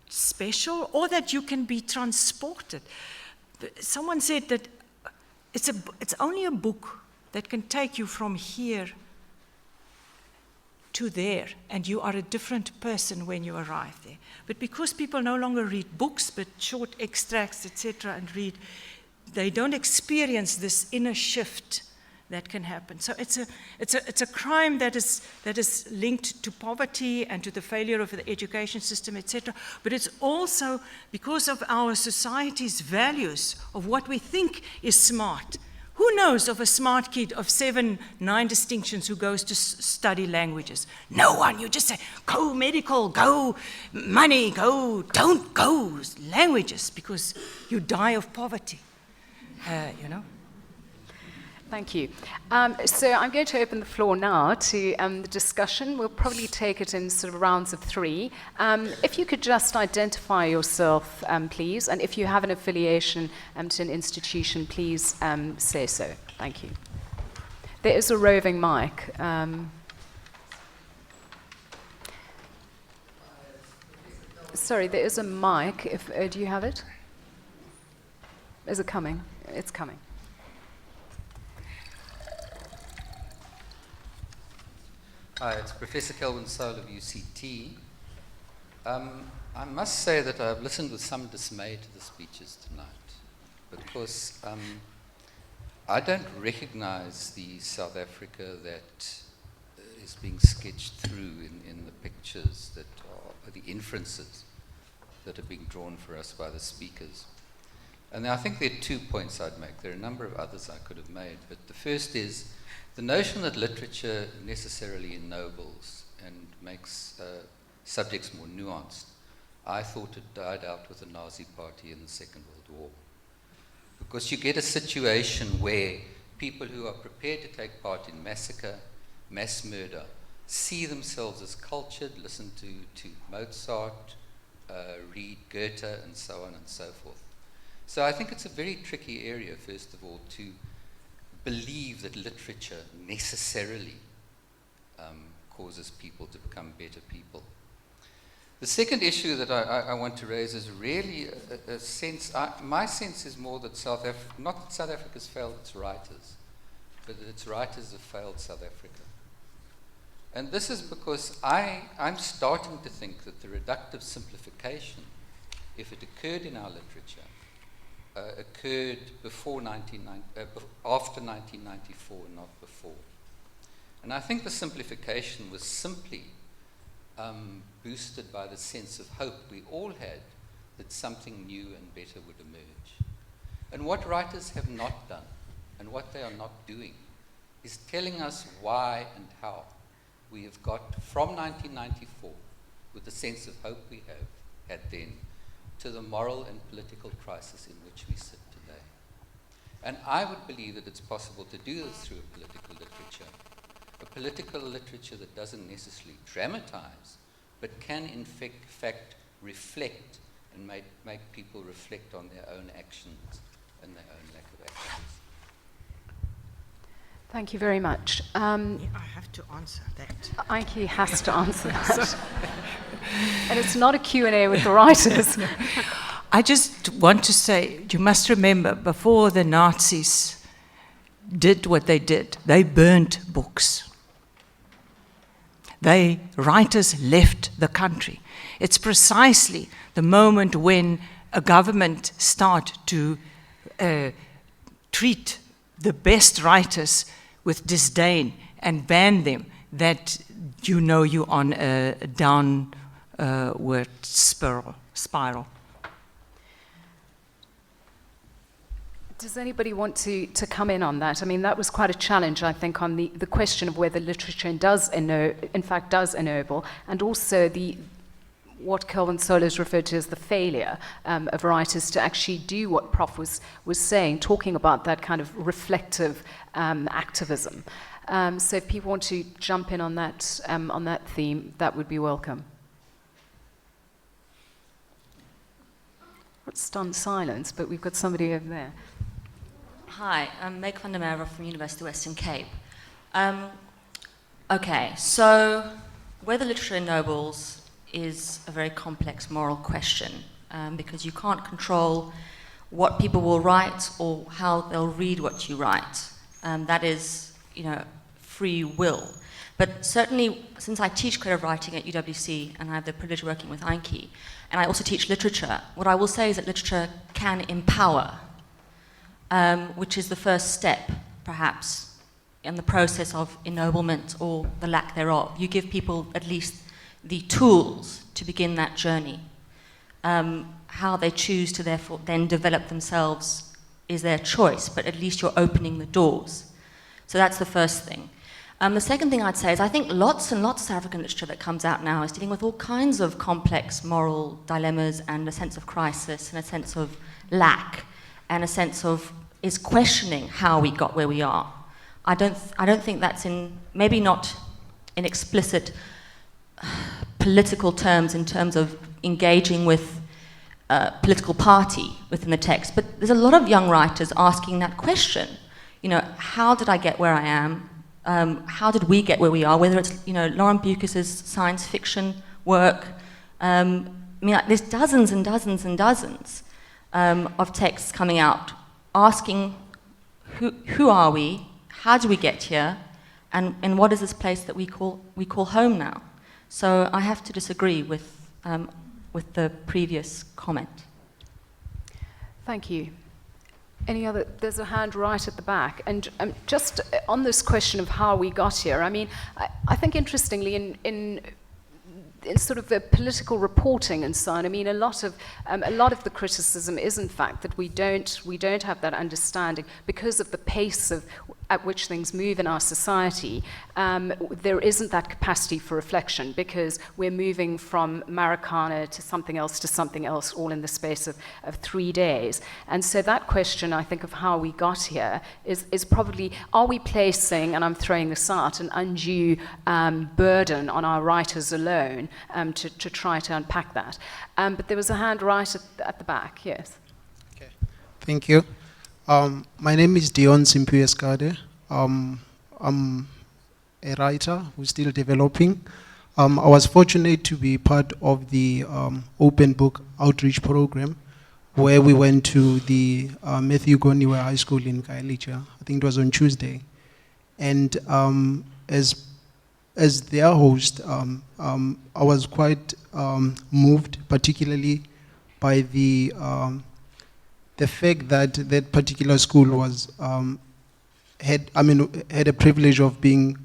special or that you can be transported. Someone said that it's only a book that can take you from here to there, and you are a different person when you arrive there. But because people no longer read books, but short extracts, etc., and read, they don't experience this inner shift that can happen. So it's a crime that is linked to poverty and to the failure of the education system, etc. But it's also because of our society's values of what we think is smart. Who knows of a smart kid of 7, 9 distinctions who goes to study languages? No one. You just say, go medical, go money, go, don't go languages, because you die of poverty, you know. Thank you. So I'm going to open the floor now to the discussion. We'll probably take it in sort of rounds of 3. If you could just identify yourself, please, and if you have an affiliation to an institution, please say so. Thank you. There is a roving mic. Sorry, there is a mic. Do you have it? Is it coming? It's coming. Hi, it's Professor Kelvin Soul of UCT. I must say that I've listened with some dismay to the speeches tonight, because I don't recognize the South Africa that is being sketched through in the pictures that are the inferences that are being drawn for us by the speakers. And I think there are 2 points I'd make. There are a number of others I could have made, but the first is the notion that literature necessarily ennobles and makes subjects more nuanced, I thought it died out with the Nazi Party in the Second World War. Because you get a situation where people who are prepared to take part in massacre, mass murder, see themselves as cultured, listen to Mozart, read Goethe, and so on and so forth. So I think it's a very tricky area, first of all, to believe that literature necessarily causes people to become better people. The second issue that I want to raise is really a sense, my sense is more that not that South Africa's failed its writers, but that its writers have failed South Africa. And this is because I'm starting to think that the reductive simplification, if it occurred in our literature, occurred after 1994, not before. And I think the simplification was simply boosted by the sense of hope we all had that something new and better would emerge. And what writers have not done, and what they are not doing, is telling us why and how we have got from 1994, with the sense of hope we had then, to the moral and political crisis in which we sit today. And I would believe that it's possible to do this through a political literature that doesn't necessarily dramatize, but can in fact reflect and make people reflect on their own actions and their own lack of actions. Thank you very much. I have to answer that. Antjie has to answer that. And it's not a Q&A with the writers. I just want to say, you must remember, before the Nazis did what they did, they burnt books. Writers left the country. It's precisely the moment when a government starts to treat the best writers with disdain and ban them that you know you're on a downward spiral. Does anybody want to come in on that? I mean, that was quite a challenge, I think, on the question of whether literature in fact does ennoble, and also what Kelvin Solos referred to as the failure of writers to actually do what Prof was saying, talking about that kind of reflective activism. So if people want to jump in on that theme, that would be welcome. It's stunned silence, but we've got somebody over there. Hi, I'm Meg van der Merwe from University of Western Cape. Okay, so whether literature ennobles is a very complex moral question because you can't control what people will write or how they'll read what you write. That is, free will. But certainly, since I teach creative writing at EWWC and I have the privilege of working with Antjie, and I also teach literature, what I will say is that literature can empower, which is the first step, perhaps, in the process of ennoblement or the lack thereof. You give people at least the tools to begin that journey. How they choose to therefore then develop themselves is their choice, but at least you're opening the doors. So that's the first thing. The second thing I'd say is I think lots and lots of African literature that comes out now is dealing with all kinds of complex moral dilemmas and a sense of crisis and a sense of lack and a sense of is questioning how we got where we are. I don't think that's maybe not in explicit political terms in terms of engaging with a political party within the text, but there's a lot of young writers asking that question. How did I get where I am? How did we get where we are? Whether it's Lauren Bucus's science fiction work. There's dozens and dozens and dozens of texts coming out asking who are we? How do we get here? And what is this place that we call home now? So I have to disagree with the previous comment. Thank you. Any other? There's a hand right at the back. And just on this question of how we got here, I think interestingly in sort of the political reporting and so on, a lot of the criticism is in fact that we don't have that understanding because of the pace of at which things move in our society, there isn't that capacity for reflection because we're moving from Marikana to something else all in the space of 3 days. And so that question, I think, of how we got here is probably, are we placing, and I'm throwing this out, an undue burden on our writers alone to try to unpack that? But there was a hand right at the back, yes. Okay. Thank you. My name is Dion Simpueskade. I'm a writer who's still developing. I was fortunate to be part of the Open Book Outreach Program where we went to the Matthew Goniwe High School in Kailicha. I think it was on Tuesday. And as their host, I was quite moved, particularly by the fact that that particular school was had a privilege of being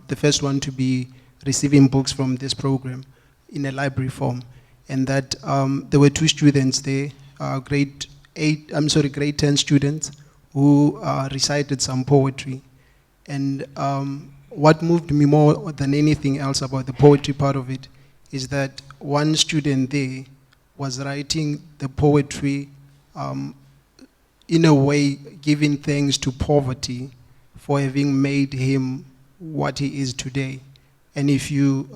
the first one to be receiving books from this program in a library form, and that there were 2 students there, grade 10 students who recited some poetry, and what moved me more than anything else about the poetry part of it is that one student there was writing the poetry in a way giving thanks to poverty for having made him what he is today. And if you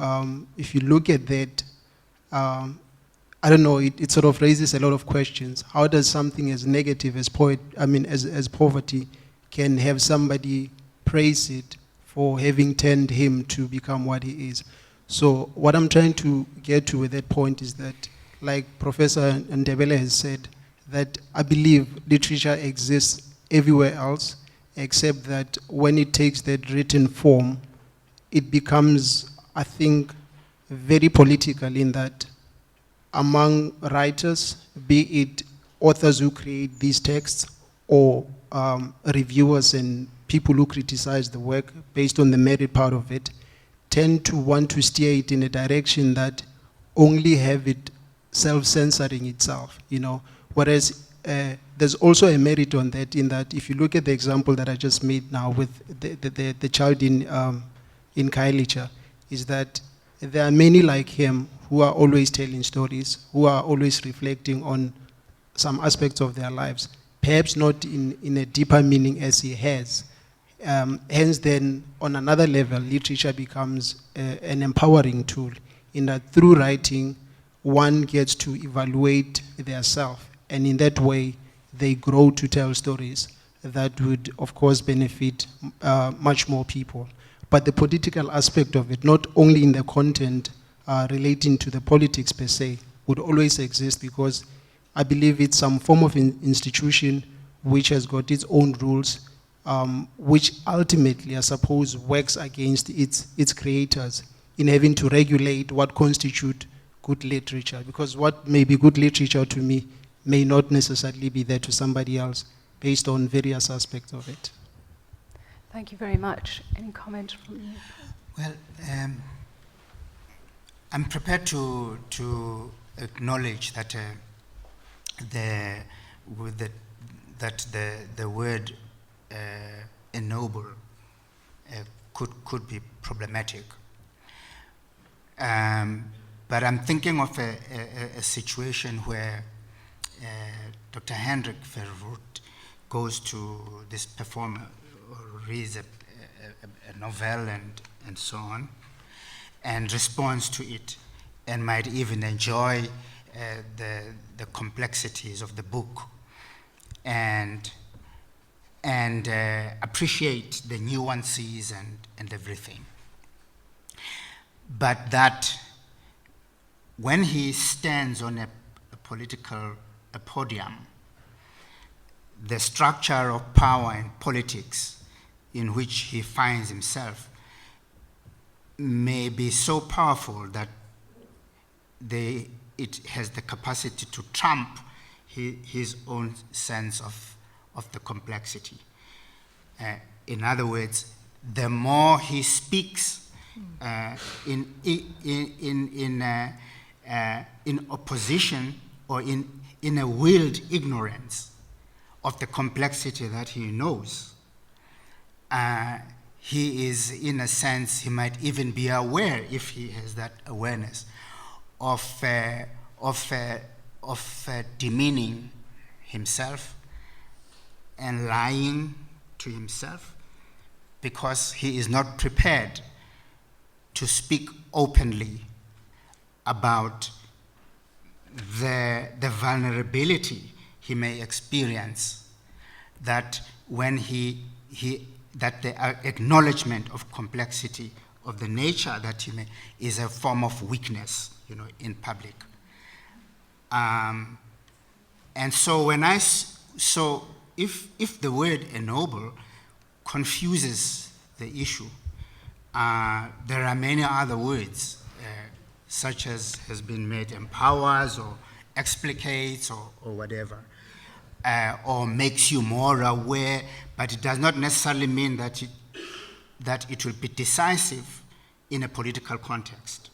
look at that, I don't know, it sort of raises a lot of questions. How does something as negative as as poverty can have somebody praise it for having turned him to become what he is? So what I'm trying to get to with that point is that, like Professor Ndebele has said, that I believe literature exists everywhere else, except that when it takes that written form, it becomes, I think, very political in that among writers, be it authors who create these texts or reviewers and people who criticize the work based on the merit part of it, tend to want to steer it in a direction that only have it self-censoring itself, Whereas there's also a merit on that, in that if you look at the example that I just made now with the child in Kailicha, is that there are many like him who are always telling stories, who are always reflecting on some aspects of their lives, perhaps not in a deeper meaning as he has. Hence then, on another level, literature becomes an empowering tool, in that through writing, one gets to evaluate their self. And in that way, they grow to tell stories that would, of course, benefit much more people. But the political aspect of it, not only in the content relating to the politics per se, would always exist, because I believe it's some form of institution which has got its own rules, which ultimately, I suppose, works against its creators in having to regulate what constitutes good literature. Because what may be good literature to me may not necessarily be there to somebody else, based on various aspects of it. Thank you very much. Any comment from you? Well, I'm prepared to acknowledge that the word ennoble could be problematic. But I'm thinking of a situation where Dr. Hendrik Verwoerd goes to this performer, or reads a novel and so on, and responds to it, and might even enjoy the complexities of the book, and appreciate the nuances and everything. But that when he stands on a political podium, the structure of power and politics in which he finds himself may be so powerful that it has the capacity to trump his own sense of the complexity. In other words, the more he speaks in opposition or in a willed ignorance of the complexity that he knows, he is, in a sense, he might even be aware, if he has that awareness, of demeaning himself and lying to himself, because he is not prepared to speak openly about the vulnerability he may experience, that when that the acknowledgement of complexity of the nature that he may is a form of weakness, in public. And so if the word ennoble confuses the issue, there are many other words, such as has been made, empowers or explicates or whatever, or makes you more aware, but it does not necessarily mean that it will be decisive in a political context.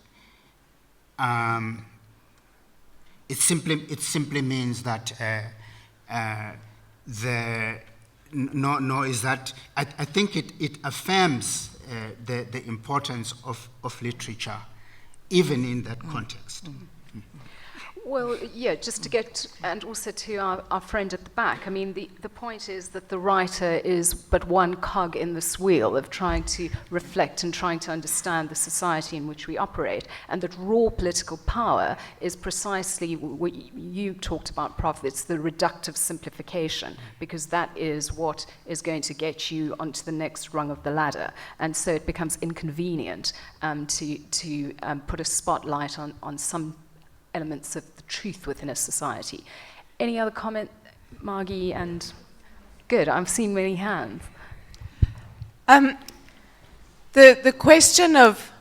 It simply means that I think it affirms the importance of literature, even in that context. Well, yeah, just to get, and also to our friend at the back, I mean, the point is that the writer is but one cog in this wheel of trying to reflect and trying to understand the society in which we operate, and that raw political power is precisely what you talked about, Prof. It's the reductive simplification, because that is what is going to get you onto the next rung of the ladder. And so it becomes inconvenient to put a spotlight on some elements of the truth within a society. Any other comment, Margie? And good, I'm seeing many hands. The question of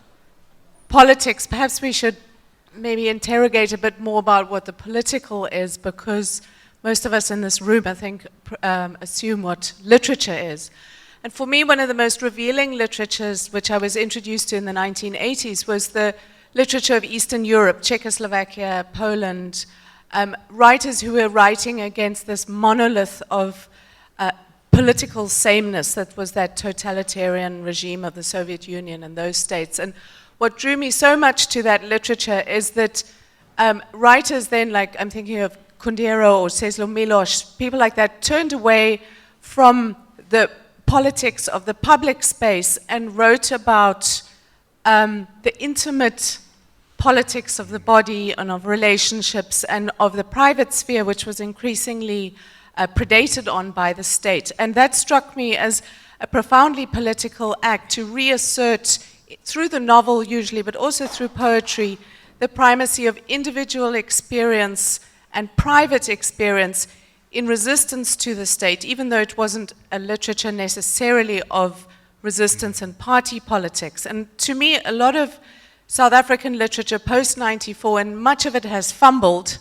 politics, perhaps we should maybe interrogate a bit more about what the political is, because most of us in this room, I think, assume what literature is. And for me, one of the most revealing literatures, which I was introduced to in the 1980s, was the literature of Eastern Europe, Czechoslovakia, Poland, writers who were writing against this monolith of political sameness that was that totalitarian regime of the Soviet Union and those states. And what drew me so much to that literature is that writers then, like I'm thinking of Kundera or Česlav Miloš, people like that, turned away from the politics of the public space and wrote about the intimate politics of the body and of relationships and of the private sphere, which was increasingly predated on by the state. And that struck me as a profoundly political act to reassert, through the novel usually, but also through poetry, the primacy of individual experience and private experience in resistance to the state, even though it wasn't a literature necessarily of resistance and party politics. And to me, a lot of South African literature post-94, and much of it has fumbled,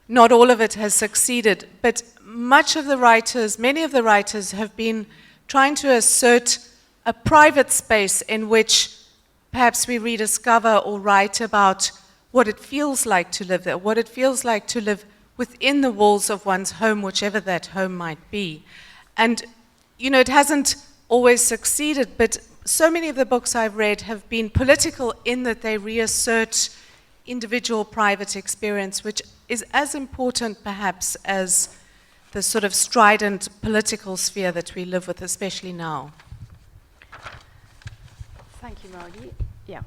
not all of it has succeeded, but many of the writers have been trying to assert a private space in which perhaps we rediscover or write about what it feels like to live there, what it feels like to live within the walls of one's home, whichever that home might be. And, it hasn't always succeeded, but so many of the books I've read have been political in that they reassert individual private experience, which is as important perhaps as the sort of strident political sphere that we live with, especially now. Thank you, Margie. Yeah.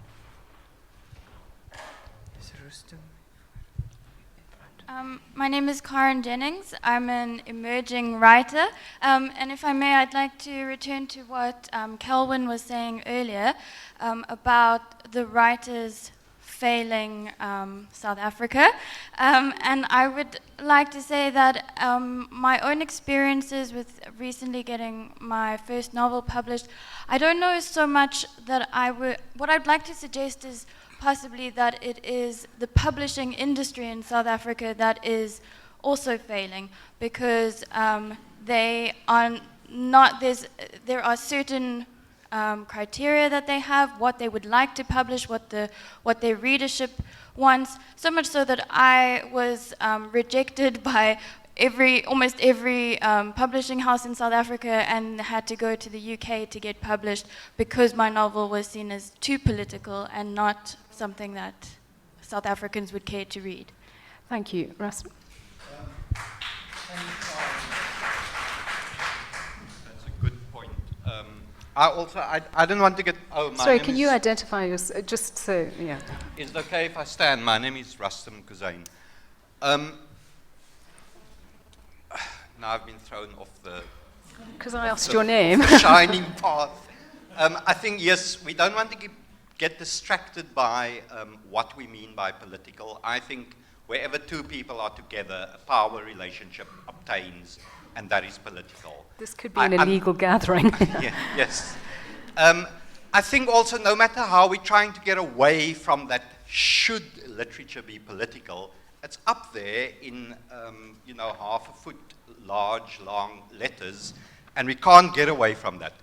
My name is Karen Jennings. I'm an emerging writer. And if I may, I'd like to return to what Kelvin was saying earlier about the writers failing South Africa. And I would like to say that my own experiences with recently getting my first novel published, I don't know so much that what I'd like to suggest is possibly that it is the publishing industry in South Africa that is also failing, because they are not, there are certain criteria that they have, what they would like to publish, what their readership wants, so much so that I was rejected by almost every publishing house in South Africa, and had to go to the UK to get published because my novel was seen as too political and not something that South Africans would care to read. Thank you. Russ? That's a good point. I don't want to get... Oh, my Sorry, name can is, you identify yourself, just so, yeah. Is it okay if I stand? My name is Rustam Kuzain. Now I've been thrown off the... Because I asked your name. shining path. I think, yes, we don't want to get distracted by what we mean by political. I think wherever two people are together, a power relationship obtains, and that is political. This could be an illegal gathering. Yeah, yes. I think also no matter how we're trying to get away from that, should literature be political, it's up there in, you know, 1/2 foot large, long letters, and we can't get away from that.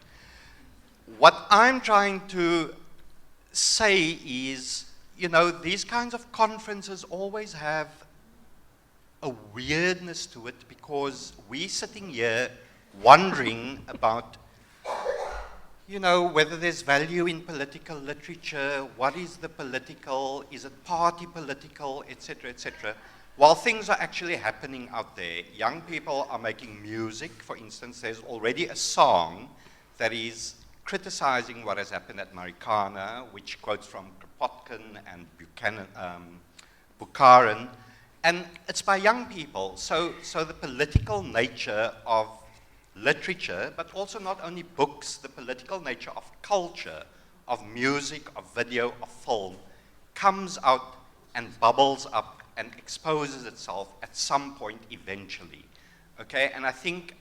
What I'm trying to say is, you know, these kinds of conferences always have a weirdness to it, because we're sitting here wondering about, you know, whether there's value in political literature, what is the political, is it party political, etc., etc., while things are actually happening out there. Young people are making music, for instance. There's already a song that is criticizing what has happened at Marikana, which quotes from Kropotkin and Bukharin, and it's by young people. So the political nature of literature, but also not only books, the political nature of culture, of music, of video, of film, comes out and bubbles up and exposes itself at some point eventually. Okay, and I think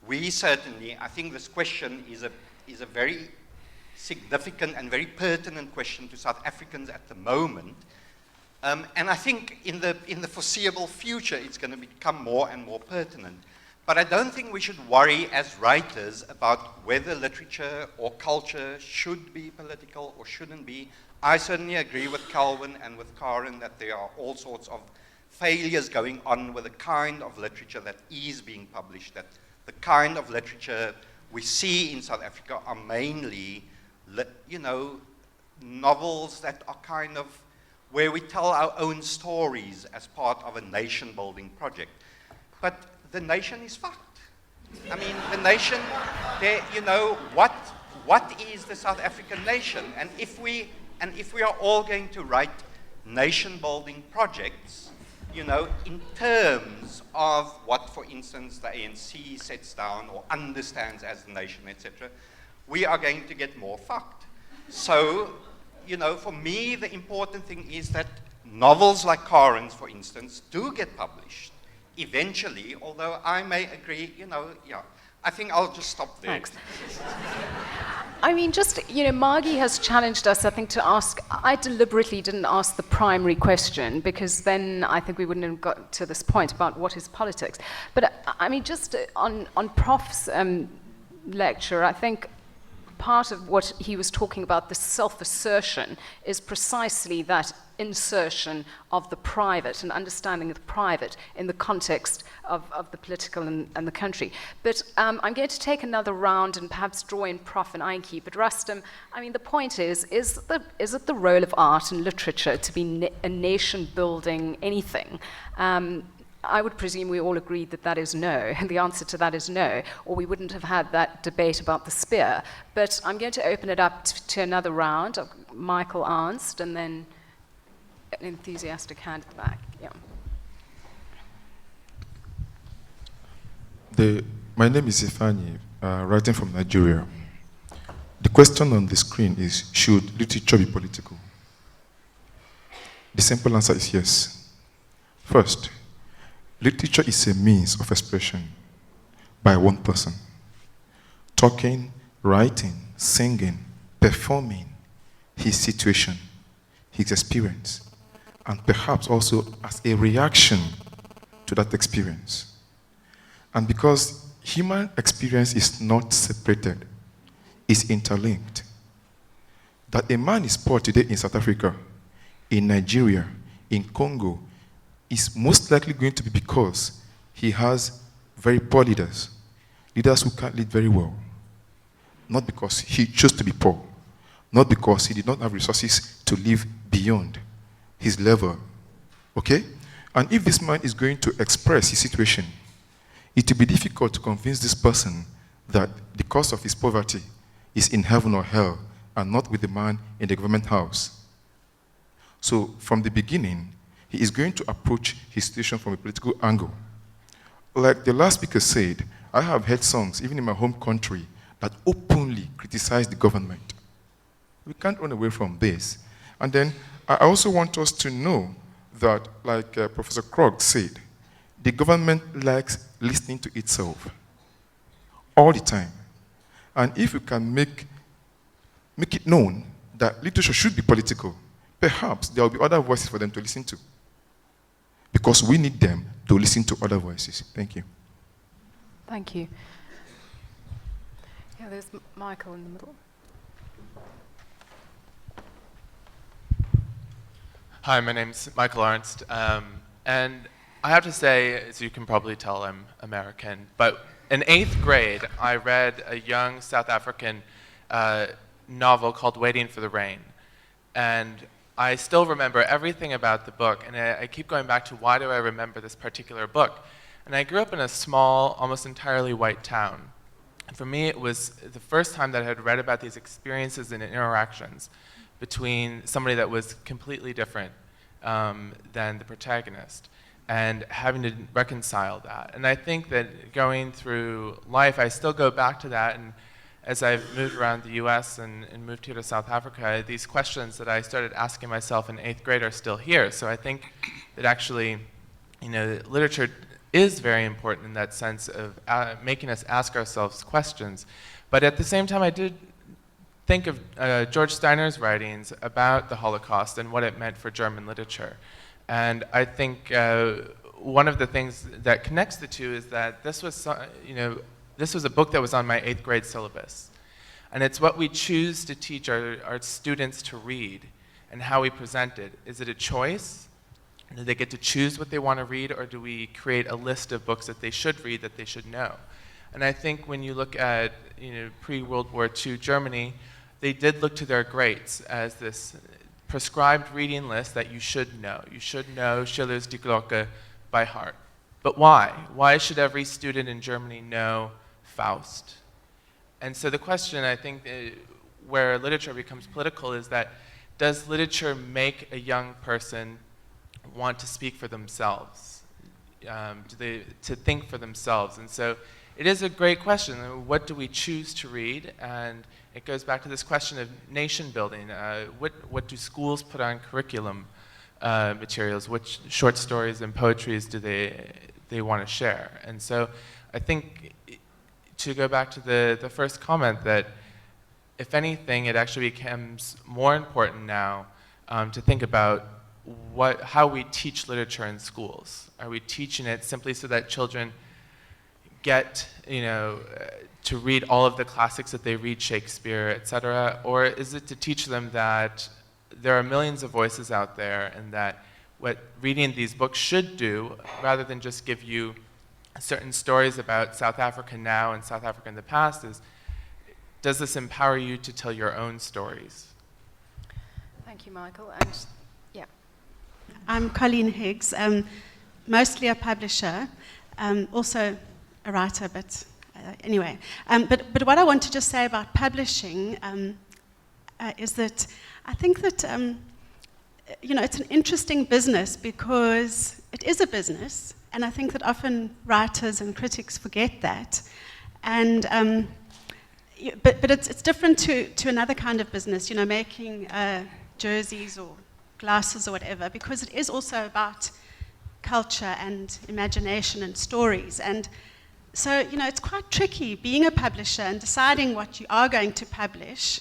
we certainly, I think this question is a very significant and very pertinent question to South Africans at the moment. And I think in the foreseeable future, it's going to become more and more pertinent. But I don't think we should worry as writers about whether literature or culture should be political or shouldn't be. I certainly agree with Calvin and with Karen that there are all sorts of failures going on with the kind of literature that is being published, that the kind of literature we see in South Africa are mainly, you know, novels that are kind of where we tell our own stories as part of a nation-building project. But the nation is fucked. I mean, the nation, you know, what is the South African nation? And if we are all going to write nation-building projects, you know, in terms of what, for instance, the ANC sets down or understands as the nation, etc., we are going to get more fucked. So, you know, for me, the important thing is that novels like Karen's, for instance, do get published eventually, although I may agree, you know, yeah. I think I'll just stop there. Thanks. I mean, just, you know, Margie has challenged us, I think, to ask, I deliberately didn't ask the primary question, because then I think we wouldn't have got to this point about what is politics. But, I mean, just on Prof's lecture, I think part of what he was talking about, the self-assertion, is precisely that insertion of the private and understanding of the private in the context of the political and the country. But I'm going to take another round and perhaps draw in Prof and Antjie. But Rustam, I mean, the point is it the role of art and literature to be a nation-building anything? I would presume we all agreed that that is no, and the answer to that is no, or we wouldn't have had that debate about the spear. But I'm going to open it up to another round of Michael Arnst, and then an enthusiastic hand at the back. Yeah. My name is Ifani, writing from Nigeria. The question on the screen is, should literature be political? The simple answer is yes. First, literature is a means of expression by one person. Talking, writing, singing, performing his situation, his experience, and perhaps also as a reaction to that experience. And because human experience is not separated, it's interlinked. That a man is poor today in South Africa, in Nigeria, in Congo, is most likely going to be because he has very poor leaders, leaders who can't lead very well, not because he chose to be poor, not because he did not have resources to live beyond his level, okay? And if this man is going to express his situation, it will be difficult to convince this person that the cause of his poverty is in heaven or hell and not with the man in the government house. So from the beginning, he is going to approach his situation from a political angle. Like the last speaker said, I have heard songs, even in my home country, that openly criticize the government. We can't run away from this. And then I also want us to know that, like Professor Krog said, the government likes listening to itself all the time. And if we can make it known that literature should be political, perhaps there will be other voices for them to listen to. Because we need them to listen to other voices. Thank you. Thank you. Yeah, there's Michael in the middle. Hi, my name's Michael Ernst, and I have to say, as you can probably tell, I'm American, but in 8th grade, I read a young South African novel called Waiting for the Rain, and I still remember everything about the book, and I keep going back to why do I remember this particular book. And I grew up in a small, almost entirely white town. And for me, it was the first time that I had read about these experiences and interactions between somebody that was completely different than the protagonist, and having to reconcile that. And I think that going through life, I still go back to that, and as I've moved around the US and moved here to South Africa, these questions that I started asking myself in 8th grade are still here. So I think that actually, you know, literature is very important in that sense of making us ask ourselves questions. But at the same time, I did think of George Steiner's writings about the Holocaust and what it meant for German literature. And I think one of the things that connects the two is that this was, this was a book that was on my 8th grade syllabus. And it's what we choose to teach our students to read and how we present it. Is it a choice? Do they get to choose what they want to read, or do we create a list of books that they should read, that they should know? And I think when you look at pre-World War II Germany, they did look to their greats as this prescribed reading list that you should know. You should know Schiller's Die Glocke by heart. But why? Why should every student in Germany know Faust? And so the question, I think, where literature becomes political is that, does literature make a young person want to speak for themselves? To think for themselves? And so it is a great question. What do we choose to read? And it goes back to this question of nation building. What do schools put on curriculum materials? Which short stories and poetries do they want to share? And so I think, to go back to the first comment, that if anything, it actually becomes more important now to think about how we teach literature in schools. Are we teaching it simply so that children get, to read all of the classics that they read, Shakespeare, etc., or is it to teach them that there are millions of voices out there, and that what reading these books should do, rather than just give you certain stories about South Africa now and South Africa in the past, is, does this empower you to tell your own stories? Thank you, Michael. And yeah. I'm Colleen Higgs, mostly a publisher, also a writer, but anyway. But what I want to just say about publishing is that I think that it's an interesting business, because it is a business, and I think that often writers and critics forget that. And but it's different to another kind of business, making jerseys or glasses or whatever, because it is also about culture and imagination and stories. And so, it's quite tricky being a publisher and deciding what you are going to publish,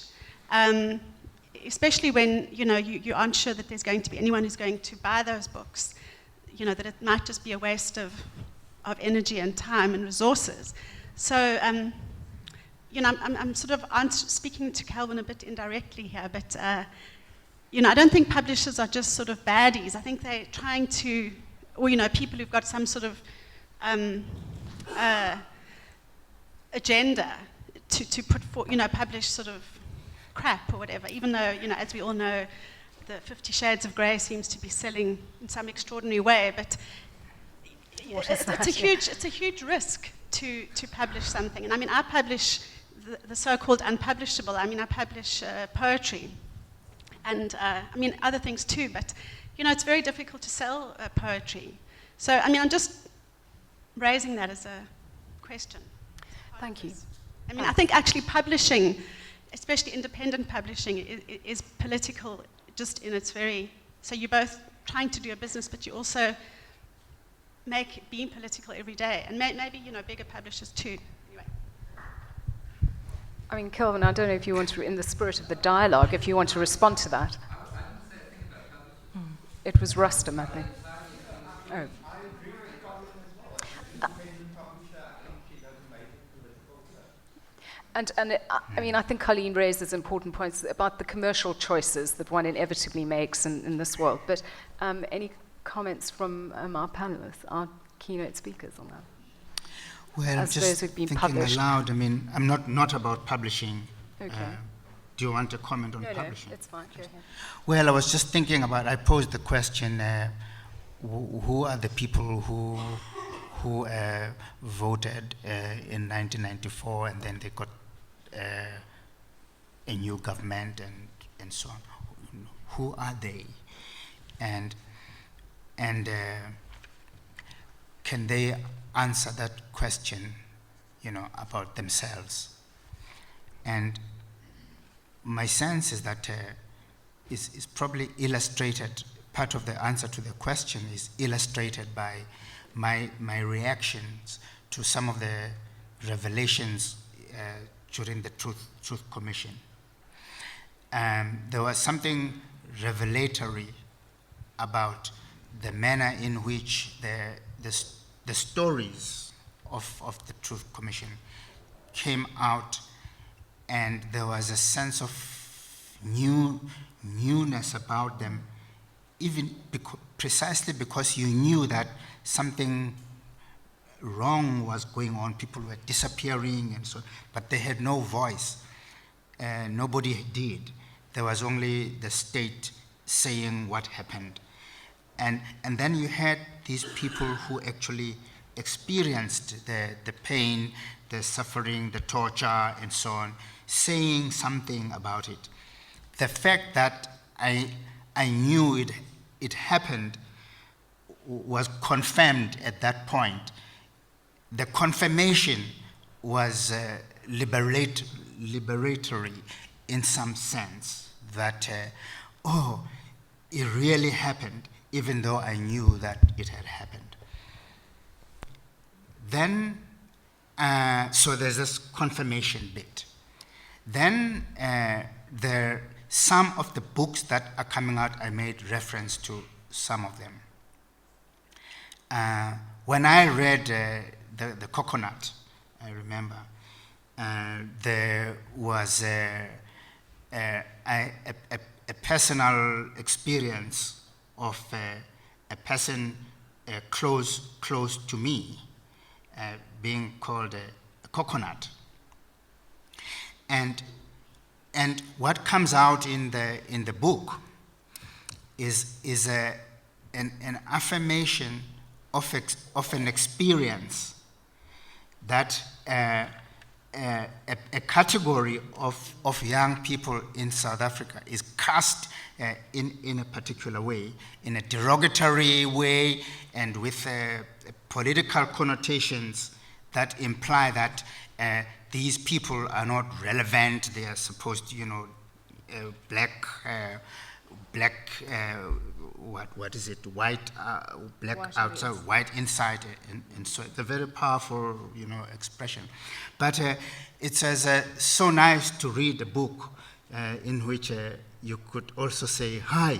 especially when, you aren't sure that there's going to be anyone who's going to buy those books, that it might just be a waste of energy and time and resources. So, I'm sort of speaking to Calvin a bit indirectly here, but, I don't think publishers are just sort of baddies. I think they're trying to, or, people who've got some sort of agenda to put for, publish sort of crap or whatever, even though, as we all know, the 50 Shades of Grey seems to be selling in some extraordinary way, but it's a huge risk to publish something. And I mean, I publish the so-called unpublishable. I mean, I publish poetry and other things too, but it's very difficult to sell poetry. So, I mean, I'm just raising that as a question. Thank you. I mean, I think actually publishing, especially independent publishing, is political just in its very... So you're both trying to do a business, but you also being political every day. And maybe, bigger publishers too. Anyway. I mean, Kelvin, I don't know if you want to, in the spirit of the dialogue, if you want to respond to that. It was Rustam, I think. Oh. I think Colleen raises important points about the commercial choices that one inevitably makes in this world. But any comments from our panelists, our keynote speakers on that? Well, I'm just thinking aloud. I mean, I'm not about publishing. Okay. Do you want a comment on publishing? No, it's fine. Go ahead. Well, I was just thinking about, I posed the question, who are the people who voted in 1994 and then they got a new government and so on. Who are they? And can they answer that question, about themselves? And my sense is that is probably illustrated, part of the answer to the question is illustrated by my reactions to some of the revelations during the Truth Commission. There was something revelatory about the manner in which the stories of the Truth Commission came out, and there was a sense of newness about them, even precisely because you knew that something wrong was going on, people were disappearing and so on, but they had no voice. Nobody did. There was only the state saying what happened. And then you had these people who actually experienced the pain, the suffering, the torture, and so on, saying something about it. The fact that I knew it happened was confirmed at that point. The confirmation was liberatory in some sense, that, it really happened, even though I knew that it had happened. Then, so there's this confirmation bit. Then some of the books that are coming out, I made reference to some of them. When I read the Coconut, I remember, there was a personal experience of a person close to me being called a coconut. And what comes out in the book is an affirmation of an experience that a category of young people in South Africa is cast in a particular way, in a derogatory way, and with political connotations that imply that these people are not relevant. They are supposed to, black, what is it? White, black white outside, white inside, and so it's a very powerful, expression. But it says so nice to read a book in which you could also say, "Hi,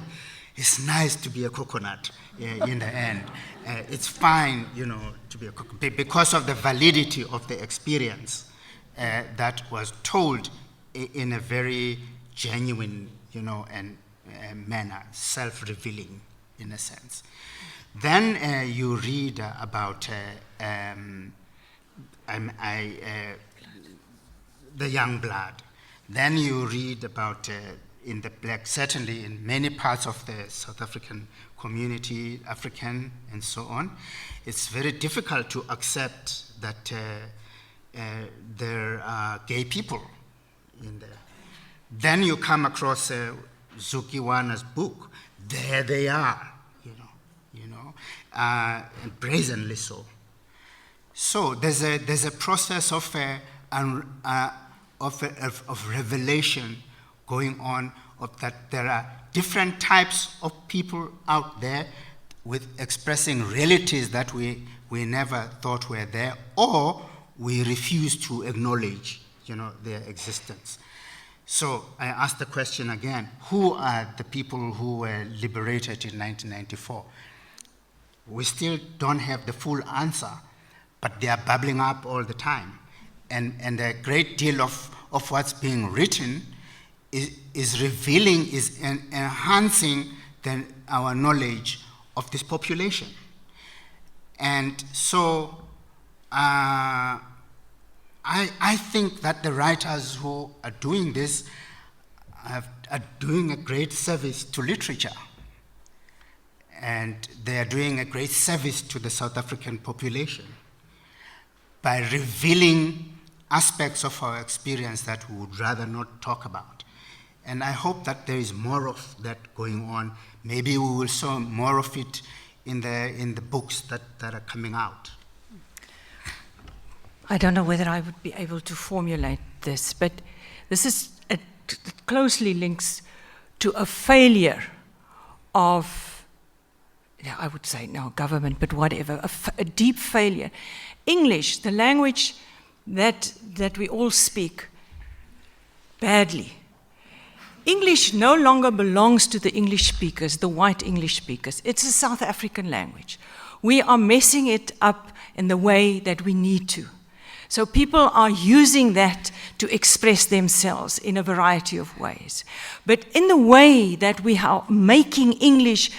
it's nice to be a coconut." In the end, it's fine, to be a coconut because of the validity of the experience that was told in a very genuine, and manner, self-revealing in a sense. Then you read about the young blood. Then you read about in the black, certainly in many parts of the South African community, African and so on, it's very difficult to accept that there are gay people in there. Then you come across Zukiwana's book. There they are, and brazenly so. So there's a process of revelation going on, of that there are different types of people out there with expressing realities that we never thought were there, or we refuse to acknowledge, their existence. So I ask the question again: who are the people who were liberated in 1994? We still don't have the full answer, but they are bubbling up all the time. And a great deal of what's being written is revealing, is enhancing our knowledge of this population. And so I think that the writers who are doing this are doing a great service to literature. And they are doing a great service to the South African population by revealing aspects of our experience that we would rather not talk about. And I hope that there is more of that going on. Maybe we will see more of it in the books that are coming out. I don't know whether I would be able to formulate this, but this is it closely links to a failure of, I would say now government, but whatever, a deep failure. English, the language that we all speak badly. English no longer belongs to the English speakers, the white English speakers. It's a South African language. We are messing it up in the way that we need to. So people are using that to express themselves in a variety of ways. But in the way that we are making English,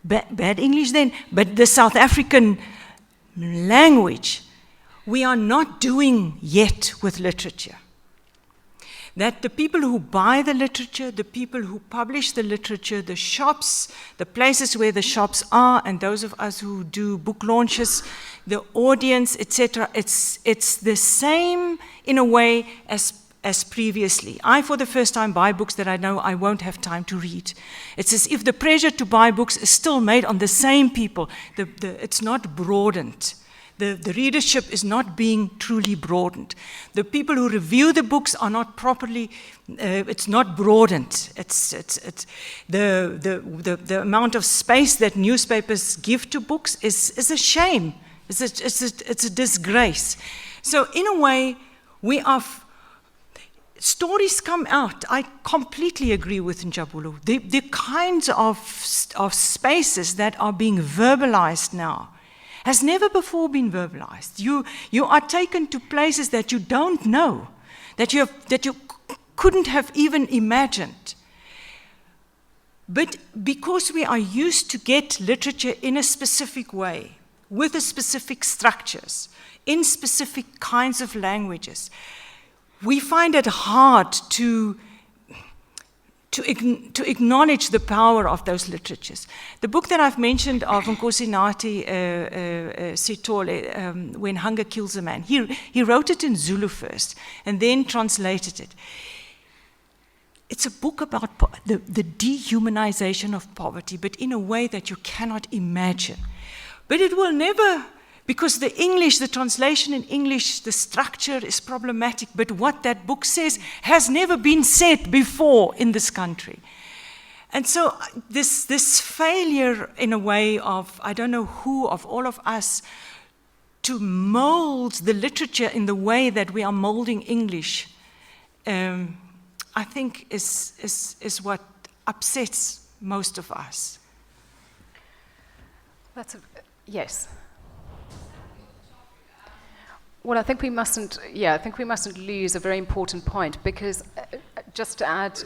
bad English then, but the South African language, we are not doing yet with literature. That the people who buy the literature, the people who publish the literature, the shops, the places where the shops are, and those of us who do book launches, the audience, etc., it's the same in a way as previously. I, for the first time, buy books that I know I won't have time to read. It's as if the pressure to buy books is still made on the same people. It's not broadened. The readership is not being truly broadened. The people who review the books are not properly, it's not broadened. It's the amount of space that newspapers give to books is a shame. It's a disgrace. So in a way, stories come out. I completely agree with Njabulo. The kinds of spaces that are being verbalized now has never before been verbalized. You are taken to places that you don't know, that you couldn't have even imagined. But because we are used to get literature in a specific way, with a specific structures, in specific kinds of languages, we find it hard to acknowledge the power of those literatures. The book that I've mentioned of Nkosinathi Sithole, When Hunger Kills a Man, he wrote it in Zulu first and then translated it. It's a book about the dehumanization of poverty, but in a way that you cannot imagine. But it will never, because the translation in English, the structure is problematic, but what that book says has never been said before in this country. And so this failure in a way of, I don't know who, of all of us, to mold the literature in the way that we are molding English, I think is what upsets most of us. Yes. Well, I think we mustn't lose a very important point, because just to add,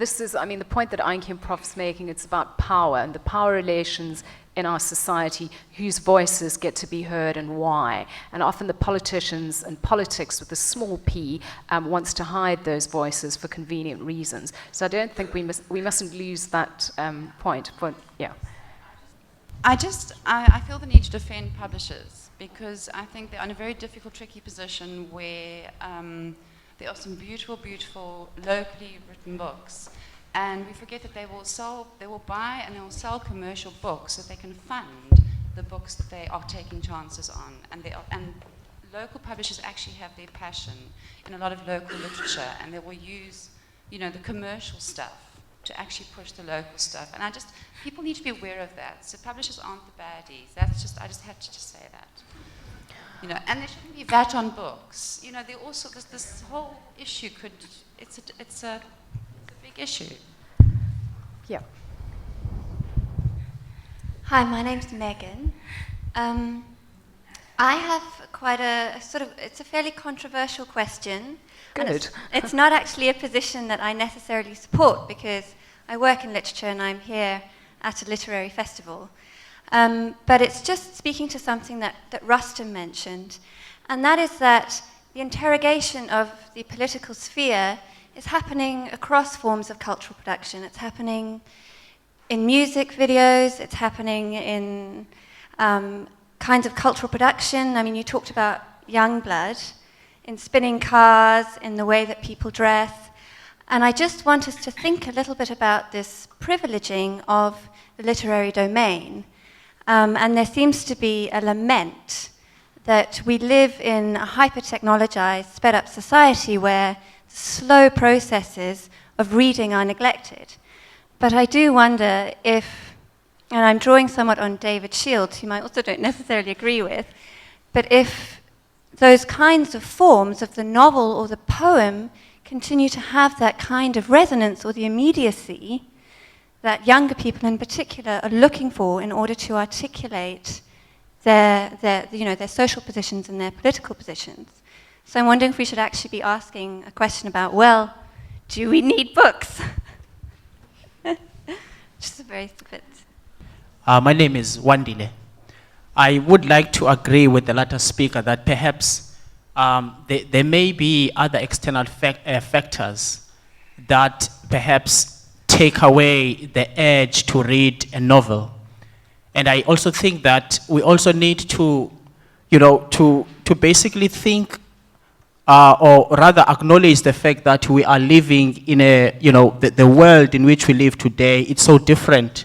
this is, I mean, the point that Antjie and Prof's making, it's about power and the power relations in our society, whose voices get to be heard and why. And often the politicians and politics with a small p wants to hide those voices for convenient reasons. So I don't think we mustn't lose that point. But yeah. I feel the need to defend publishers because I think they're in a very difficult, tricky position where there are some beautiful, beautiful locally written books, and we forget that they will buy and they will sell commercial books so they can fund the books that they are taking chances on, and local publishers actually have their passion in a lot of local literature, and they will use, the commercial stuff to actually push the local stuff. And people need to be aware of that. So publishers aren't the baddies. I just had to say that. And there shouldn't be VAT on books. There also, this whole issue it's a big issue. Yeah. Hi, my name's Megan. I have quite it's a fairly controversial question. Good. It's not actually a position that I necessarily support because I work in literature and I'm here at a literary festival. But it's just speaking to something that Rustam mentioned, and that is that the interrogation of the political sphere is happening across forms of cultural production. It's happening in music videos, it's happening in kinds of cultural production. I mean, you talked about Youngblood, in spinning cars, in the way that people dress. And I just want us to think a little bit about this privileging of the literary domain. And there seems to be a lament that we live in a hyper-technologized, sped-up society where slow processes of reading are neglected. But I do wonder if, and I'm drawing somewhat on David Shields, whom I also don't necessarily agree with, but if those kinds of forms of the novel or the poem continue to have that kind of resonance or the immediacy that younger people in particular are looking for in order to articulate their social positions and their political positions. So I'm wondering if we should actually be asking a question about, well, do we need books? Just a very stupid. My name is Wandile. I would like to agree with the latter speaker that perhaps there may be other external factors that perhaps take away the urge to read a novel. And I also think that we also need to, to basically think or rather acknowledge the fact that we are living in a, the world in which we live today, it's so different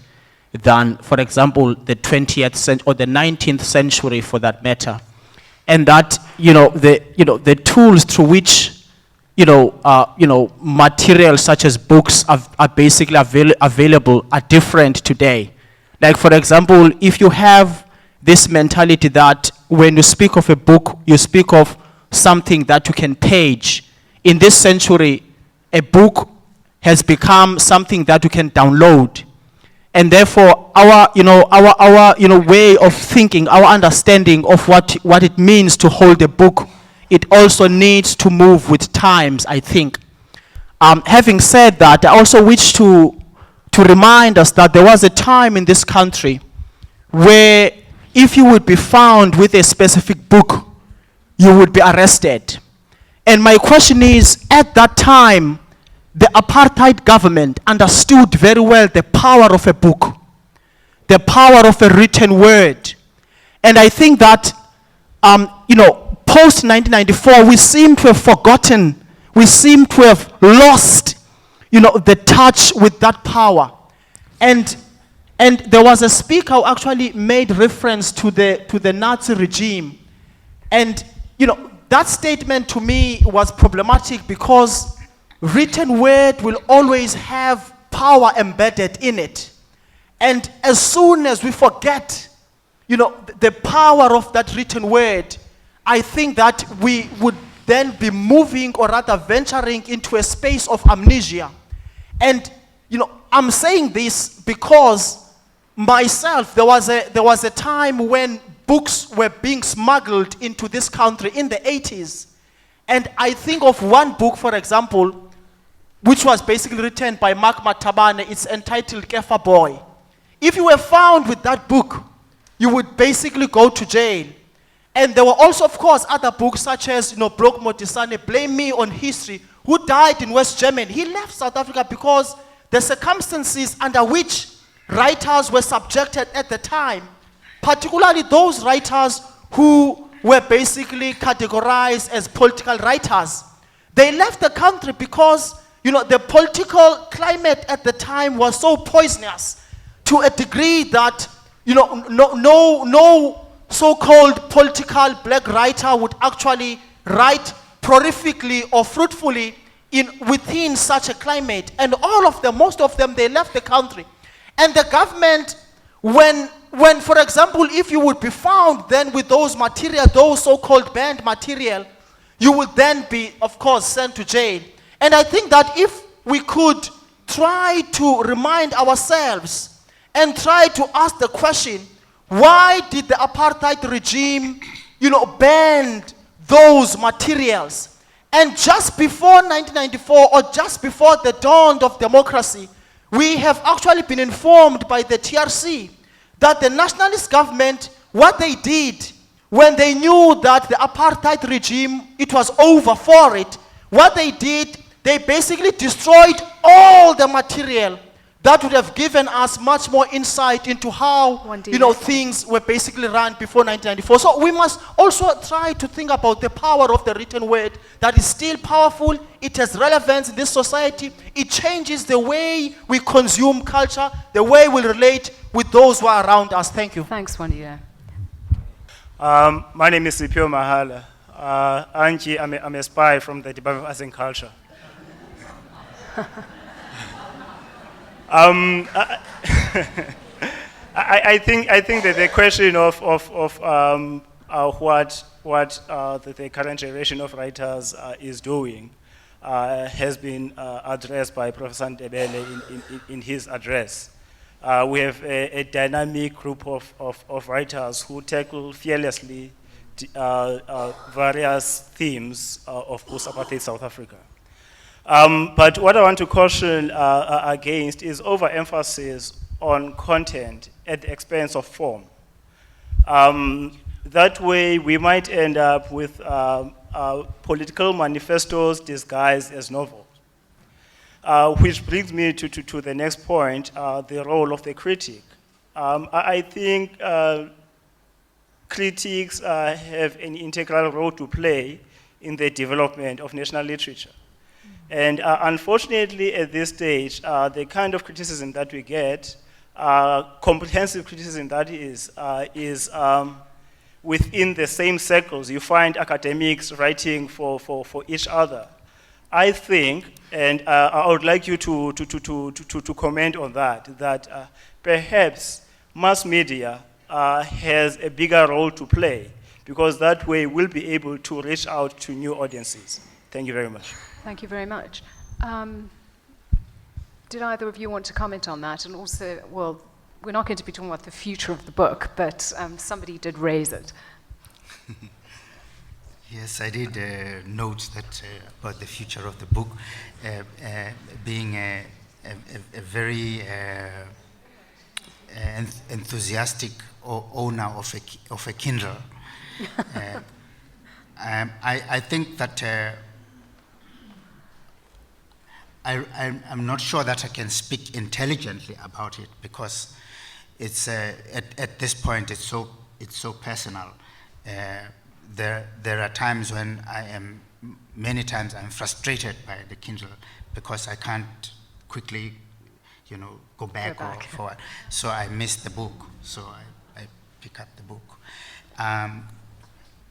than, for example, the 20th century or the 19th century for that matter. And that, the tools through which materials such as books are basically available are different today. Like, for example, if you have this mentality that when you speak of a book, you speak of something that you can page. In this century, a book has become something that you can download. And therefore, our way of thinking, our understanding of what it means to hold a book, it also needs to move with times, I think. Having said that, I also wish to remind us that there was a time in this country where if you would be found with a specific book, you would be arrested. And my question is, at that time, the apartheid government understood very well the power of a book, the power of a written word. And I think that, post-1994, we seem to have forgotten, we seem to have lost, the touch with that power. And there was a speaker who actually made reference to the Nazi regime. And, that statement to me was problematic because written word will always have power embedded in it. And as soon as we forget, the power of that written word, I think that we would then be moving or rather venturing into a space of amnesia. And, I'm saying this because myself, there was a time when books were being smuggled into this country in the 80s. And I think of one book, for example, which was basically written by Mark Matabane. It's entitled Kefa Boy. If you were found with that book, you would basically go to jail. And there were also, of course, other books such as, Blok Motisane, Blame Me on History, who died in West Germany. He left South Africa because the circumstances under which writers were subjected at the time, particularly those writers who were basically categorized as political writers, they left the country because, the political climate at the time was so poisonous to a degree that, no so-called political black writer would actually write prolifically or fruitfully within such a climate. And all of them, most of them, they left the country. And the government, when for example, if you would be found then with those material, those so-called banned material, you would then be, of course, sent to jail. And I think that if we could try to remind ourselves and try to ask the question, why did the apartheid regime, ban those materials? And just before 1994, or just before the dawn of democracy, we have actually been informed by the TRC that the nationalist government, what they did when they knew that the apartheid regime, it was over for it, what they did, they basically destroyed all the material that would have given us much more insight into how, things were basically run before 1994. So we must also try to think about the power of the written word that is still powerful. It has relevance in this society. It changes the way we consume culture, the way we relate with those who are around us. Thank you. Thanks, Wandile. My name is Sipio Mahala. Antjie, I'm a spy from the Department of Arts and Culture. I think that the question of what the current generation of writers is doing has been addressed by Professor NDEBELE in his address. We have a dynamic group of writers who tackle fearlessly various themes of post-apartheid South Africa. But what I want to caution against is overemphasis on content at the expense of form. That way, we might end up with political manifestos disguised as novels. Which brings me to the next point, the role of the critic. I think critics have an integral role to play in the development of national literature. And unfortunately, at this stage, the kind of criticism that we get, comprehensive criticism that is within the same circles. You find academics writing for each other. I think, and I would like you to comment on that perhaps mass media has a bigger role to play, because that way we'll be able to reach out to new audiences. Thank you very much. Thank you very much. Did either of you want to comment on that? And also, well, we're not going to be talking about the future of the book, but somebody did raise it. Yes, I did note that about the future of the book being a very enthusiastic owner of a Kindle. I think that I'm not sure that I can speak intelligently about it, because it's at this point it's so personal. There are times when many times I'm frustrated by the Kindle because I can't quickly, go back or forward. So I miss the book, so I pick up the book.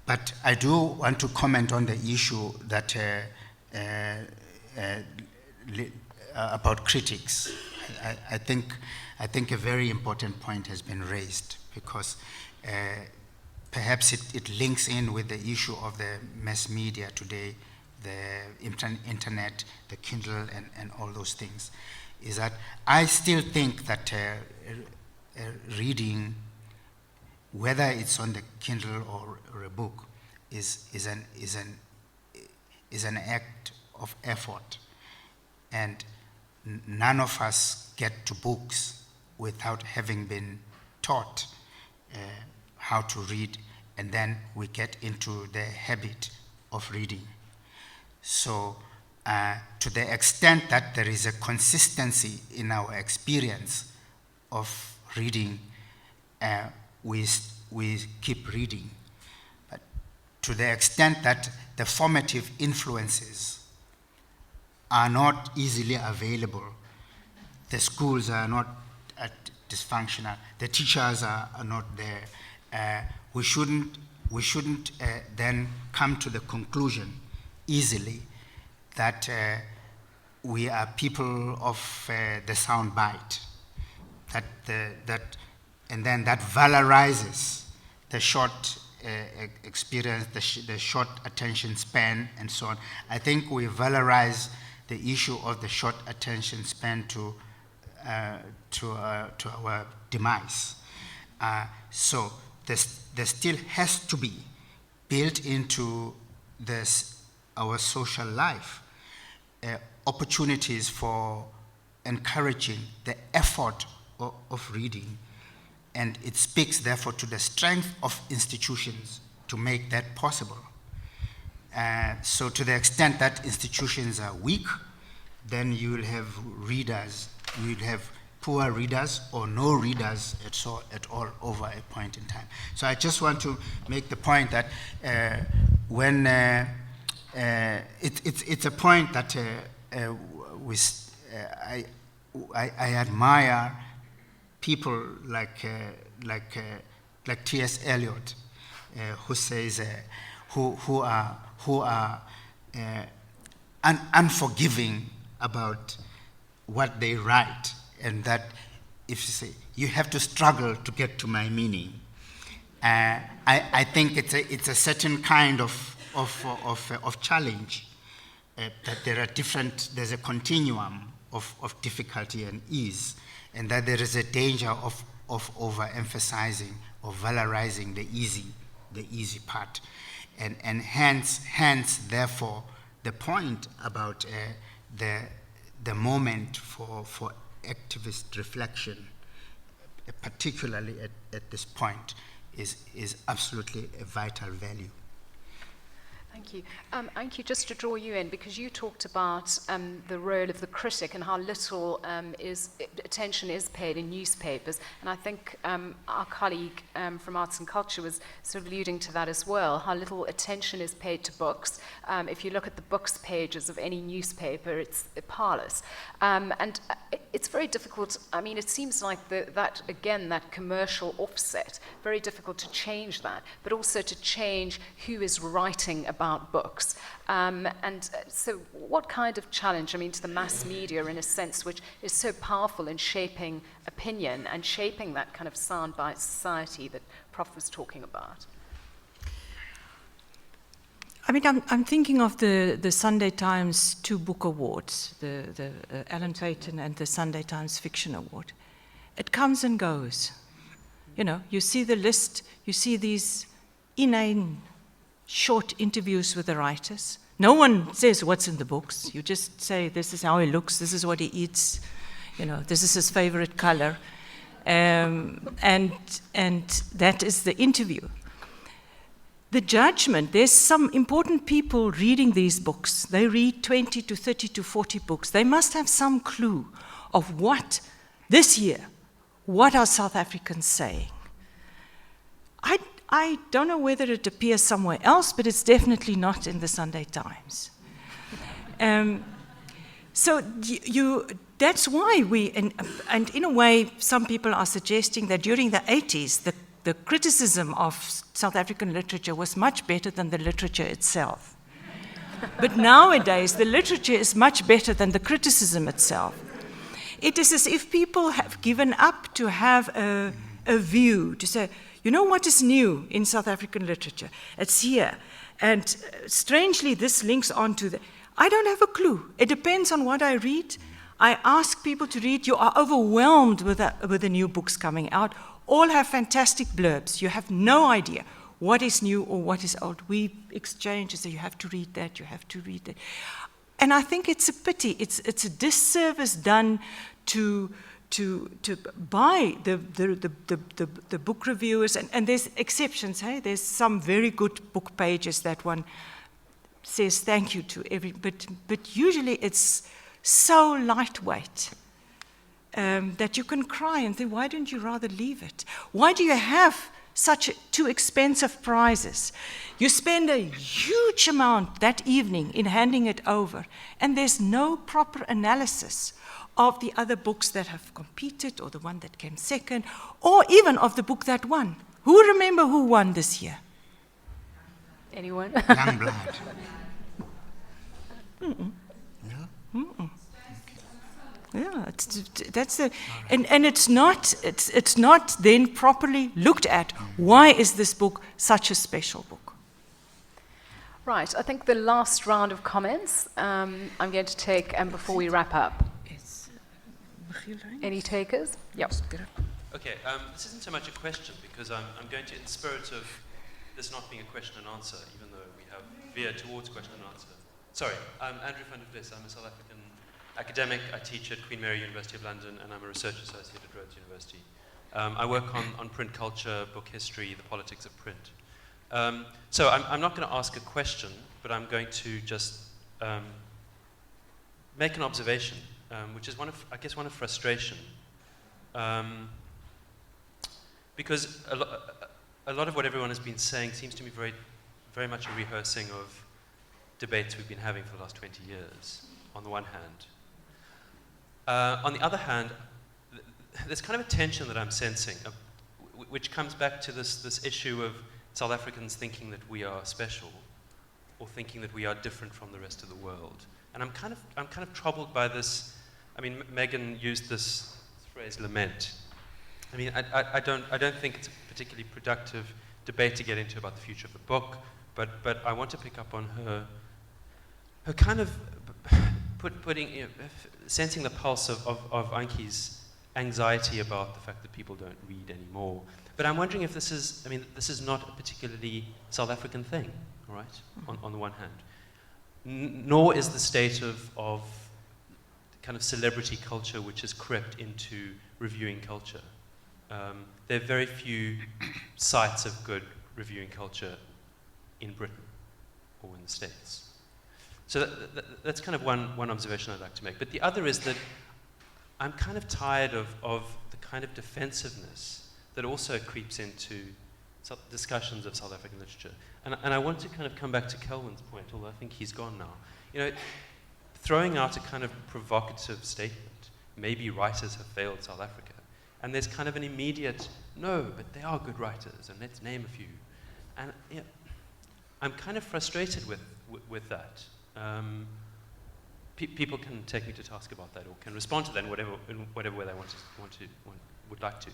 But I do want to comment on the issue that about critics. I think a very important point has been raised, because perhaps it links in with the issue of the mass media today, the internet, the Kindle, and all those things. Is that I still think that reading, whether it's on the Kindle or a book, is an act of effort. and none of us get to books without having been taught how to read, and then we get into the habit of reading. So to the extent that there is a consistency in our experience of reading, we keep reading. But to the extent that the formative influences are not easily available, the schools are not dysfunctional, the teachers are not there, we shouldn't then come to the conclusion easily that we are people of the soundbite, and then that valorizes the short experience, the short attention span, and so on. I think we valorize the issue of the short attention span to our demise. So there still has to be built into our social life opportunities for encouraging the effort of reading, and it speaks therefore to the strength of institutions to make that possible. So to the extent that institutions are weak, then you will have readers, you will have poor readers or no readers at all over a point in time. So I just want to make the point that when it's a point that I admire people like T.S. Eliot, who says who are unforgiving about what they write, and that if you say you have to struggle to get to my meaning, I think it's a certain kind of challenge, that there's a continuum of difficulty and ease, and that there is a danger of overemphasizing or valorizing the easy part, and hence therefore the point about the moment for activist reflection, particularly at this point, is absolutely a vital value. Thank you. Antjie, just to draw you in, because you talked about the role of the critic and how little attention is paid in newspapers, and I think our colleague from Arts and Culture was sort of alluding to that as well, how little attention is paid to books. If you look at the books pages of any newspaper, it's parlous. And it's very difficult. I mean, it seems like that commercial offset, very difficult to change that, but also to change who is writing about books. So what kind of challenge, I mean, to the mass media in a sense, which is so powerful in shaping opinion and shaping that kind of soundbite society that Prof was talking about? I mean, I'm thinking of the Sunday Times 2 book awards, the Alan Payton and the Sunday Times Fiction Award. It comes and goes. You know, you see the list, you see these inane short interviews with the writers. No one says what's in the books. You just say, this is how he looks, this is what he eats, you know, this is his favorite color. And that is the interview. The judgment, there's some important people reading these books. They read 20 to 30 to 40 books. They must have some clue of what, this year, what are South Africans saying? I don't know whether it appears somewhere else, but it's definitely not in the Sunday Times. So that's why and in a way, some people are suggesting that during the 80s, the criticism of South African literature was much better than the literature itself. But nowadays, the literature is much better than the criticism itself. It is as if people have given up to have a view, to say, you know what is new in South African literature? It's here. And strangely, this links on to I don't have a clue. It depends on what I read. I ask people to read. You are overwhelmed with the new books coming out. All have fantastic blurbs. You have no idea what is new or what is old. We exchange and say, you have to read that, you have to read that. And I think it's a pity. It's a disservice done to buy the book reviewers, and there's exceptions. Hey, there's some very good book pages that one says thank you to every. But usually it's so lightweight that you can cry and think, why don't you rather leave it? Why do you have such two expensive prizes? You spend a huge amount that evening in handing it over, and there's no proper analysis of the other books that have competed, or the one that came second, or even of the book that won. Who remember who won this year? Anyone? Young blood. Mm-mm. No? Mm-mm. Yeah, that's the, and it's not then properly looked at. Why is this book such a special book? Right, I think the last round of comments I'm going to take before we wrap up. Any takers? Yep. Okay, this isn't so much a question, because I'm going to, in the spirit of this not being a question and answer, even though we have veered towards question and answer. Sorry, I'm Andrew van der Vlies. I'm a South African academic. I teach at Queen Mary University of London, and I'm a research associate at Rhodes University. I work on print culture, book history, the politics of print. So I'm not going to ask a question, but I'm going to just make an observation, which is I guess one of frustration. Because a lot of what everyone has been saying seems to me very, very much a rehearsing of debates we've been having for the last 20 years, on the one hand. On the other hand, there's kind of a tension that I'm sensing, which comes back to this issue of South Africans thinking that we are special, or thinking that we are different from the rest of the world. And I'm kind of troubled by this. I mean, Megan used this phrase, lament. I mean, I don't think it's a particularly productive debate to get into about the future of the book, but I want to pick up on her kind of sensing the pulse of Antjie's anxiety about the fact that people don't read anymore. But I'm wondering if this is not a particularly South African thing, all right, on the one hand. Nor is the state of kind of celebrity culture which has crept into reviewing culture. There are very few sites of good reviewing culture in Britain or in the States. So that's kind of one observation I'd like to make. But the other is that I'm kind of tired of the kind of defensiveness that also creeps into discussions of South African literature. And I want to kind of come back to Kelvin's point, although I think he's gone now. You know, throwing out a kind of provocative statement, maybe writers have failed South Africa. And there's kind of an immediate, no, but they are good writers, and let's name a few. And you know, I'm kind of frustrated with that. People can take me to task about that, or can respond to that in whatever way they would like to.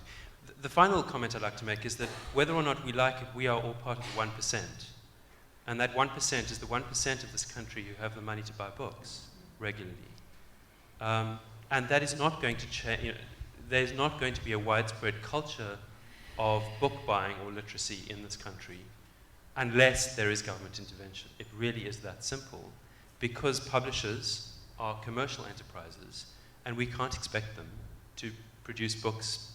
The final comment I'd like to make is that whether or not we like it, we are all part of the 1%. And that 1% is the 1% of this country who have the money to buy books regularly. And that is not going to change. You know, there's not going to be a widespread culture of book buying or literacy in this country unless there is government intervention. It really is that simple, because publishers are commercial enterprises, and we can't expect them to produce books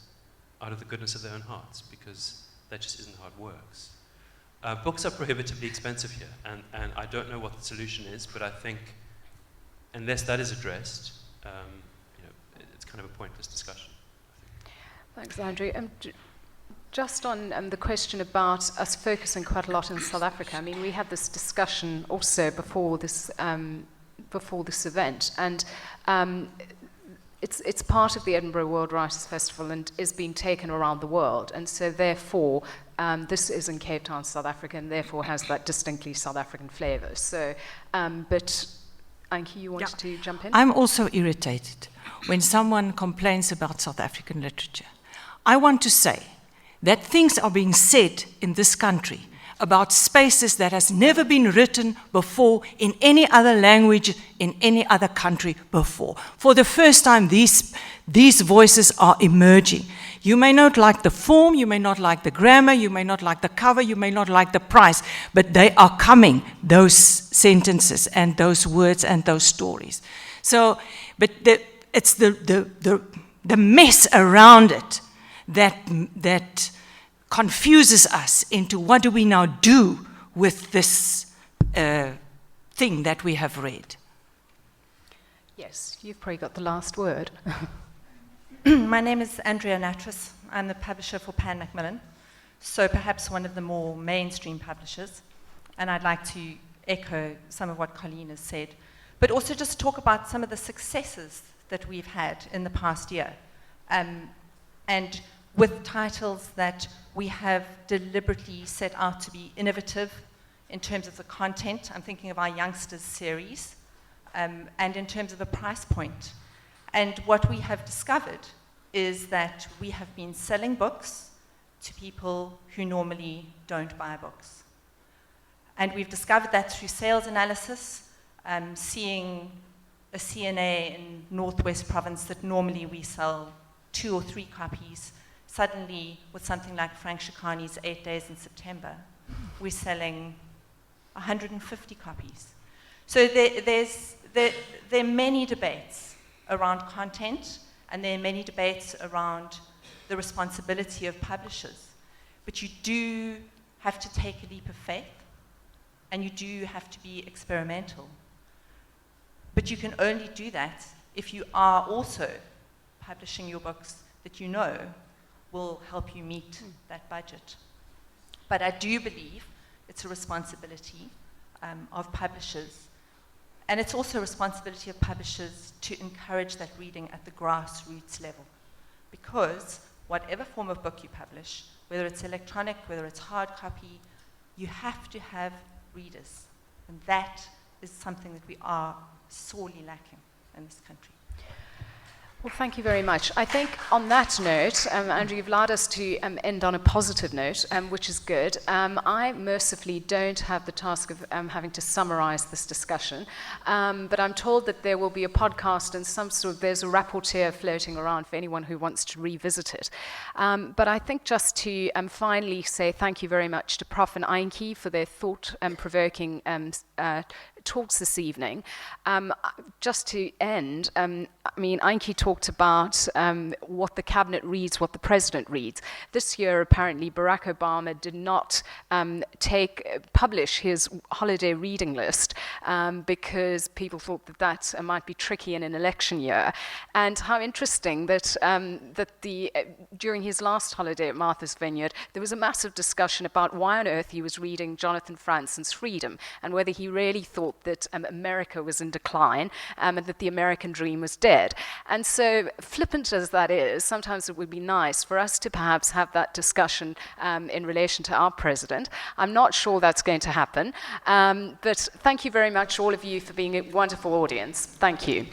out of the goodness of their own hearts, because that just isn't how it works. Books are prohibitively expensive here, and I don't know what the solution is, but I think unless that is addressed, you know, it's kind of a pointless discussion. Thanks, Andrew. Just on the question about us focusing quite a lot in South Africa, I mean, we had this discussion also before this event, and it's part of the Edinburgh World Writers' Festival and is being taken around the world, and so therefore this is in Cape Town, South Africa, and therefore has that distinctly South African flavour. So, but Antjie, you wanted to jump in? I'm also irritated when someone complains about South African literature. I want to say that things are being said in this country about spaces that has never been written before in any other language, in any other country before. For the first time, these voices are emerging. You may not like the form, you may not like the grammar, you may not like the cover, you may not like the price, but they are coming, those sentences and those words and those stories. So, but it's the mess around it that confuses us into what do we now do with this thing that we have read. Yes, you've probably got the last word. My name is Andrea Natras. I'm the publisher for Pan Macmillan, so perhaps one of the more mainstream publishers. And I'd like to echo some of what Colleen has said, but also just talk about some of the successes that we've had in the past year. And with titles that we have deliberately set out to be innovative in terms of the content. I'm thinking of our Youngsters series, and in terms of the price point. And what we have discovered is that we have been selling books to people who normally don't buy books. And we've discovered that through sales analysis, seeing a CNA in Northwest Province that normally we sell 2 or 3 copies, suddenly with something like Frank Shikani's 8 Days in September, we're selling 150 copies. So there are many debates around content, and there are many debates around the responsibility of publishers. But you do have to take a leap of faith, and you do have to be experimental. But you can only do that if you are also publishing your books that you know will help you meet that budget. But I do believe it's a responsibility of publishers. And it's also a responsibility of publishers to encourage that reading at the grassroots level. Because whatever form of book you publish, whether it's electronic, whether it's hard copy, you have to have readers. And that is something that we are sorely lacking in this country. Well, thank you very much. I think on that note, Andrew, you've allowed us to end on a positive note, which is good. I mercifully don't have the task of having to summarize this discussion, but I'm told that there will be a podcast and there's a rapporteur floating around for anyone who wants to revisit it. But I think just to finally say thank you very much to Prof and Antjie for their thought-provoking talks this evening. Just to end, Antjie talked about what the cabinet reads, what the president reads. This year, apparently, Barack Obama did not publish his holiday reading list because people thought that might be tricky in an election year. And how interesting that during his last holiday at Martha's Vineyard, there was a massive discussion about why on earth he was reading Jonathan Franzen's Freedom and whether he really thought that America was in decline and that the American dream was dead. And so flippant as that is, sometimes it would be nice for us to perhaps have that discussion in relation to our president. I'm not sure that's going to happen, but thank you very much, all of you, for being a wonderful audience. Thank you.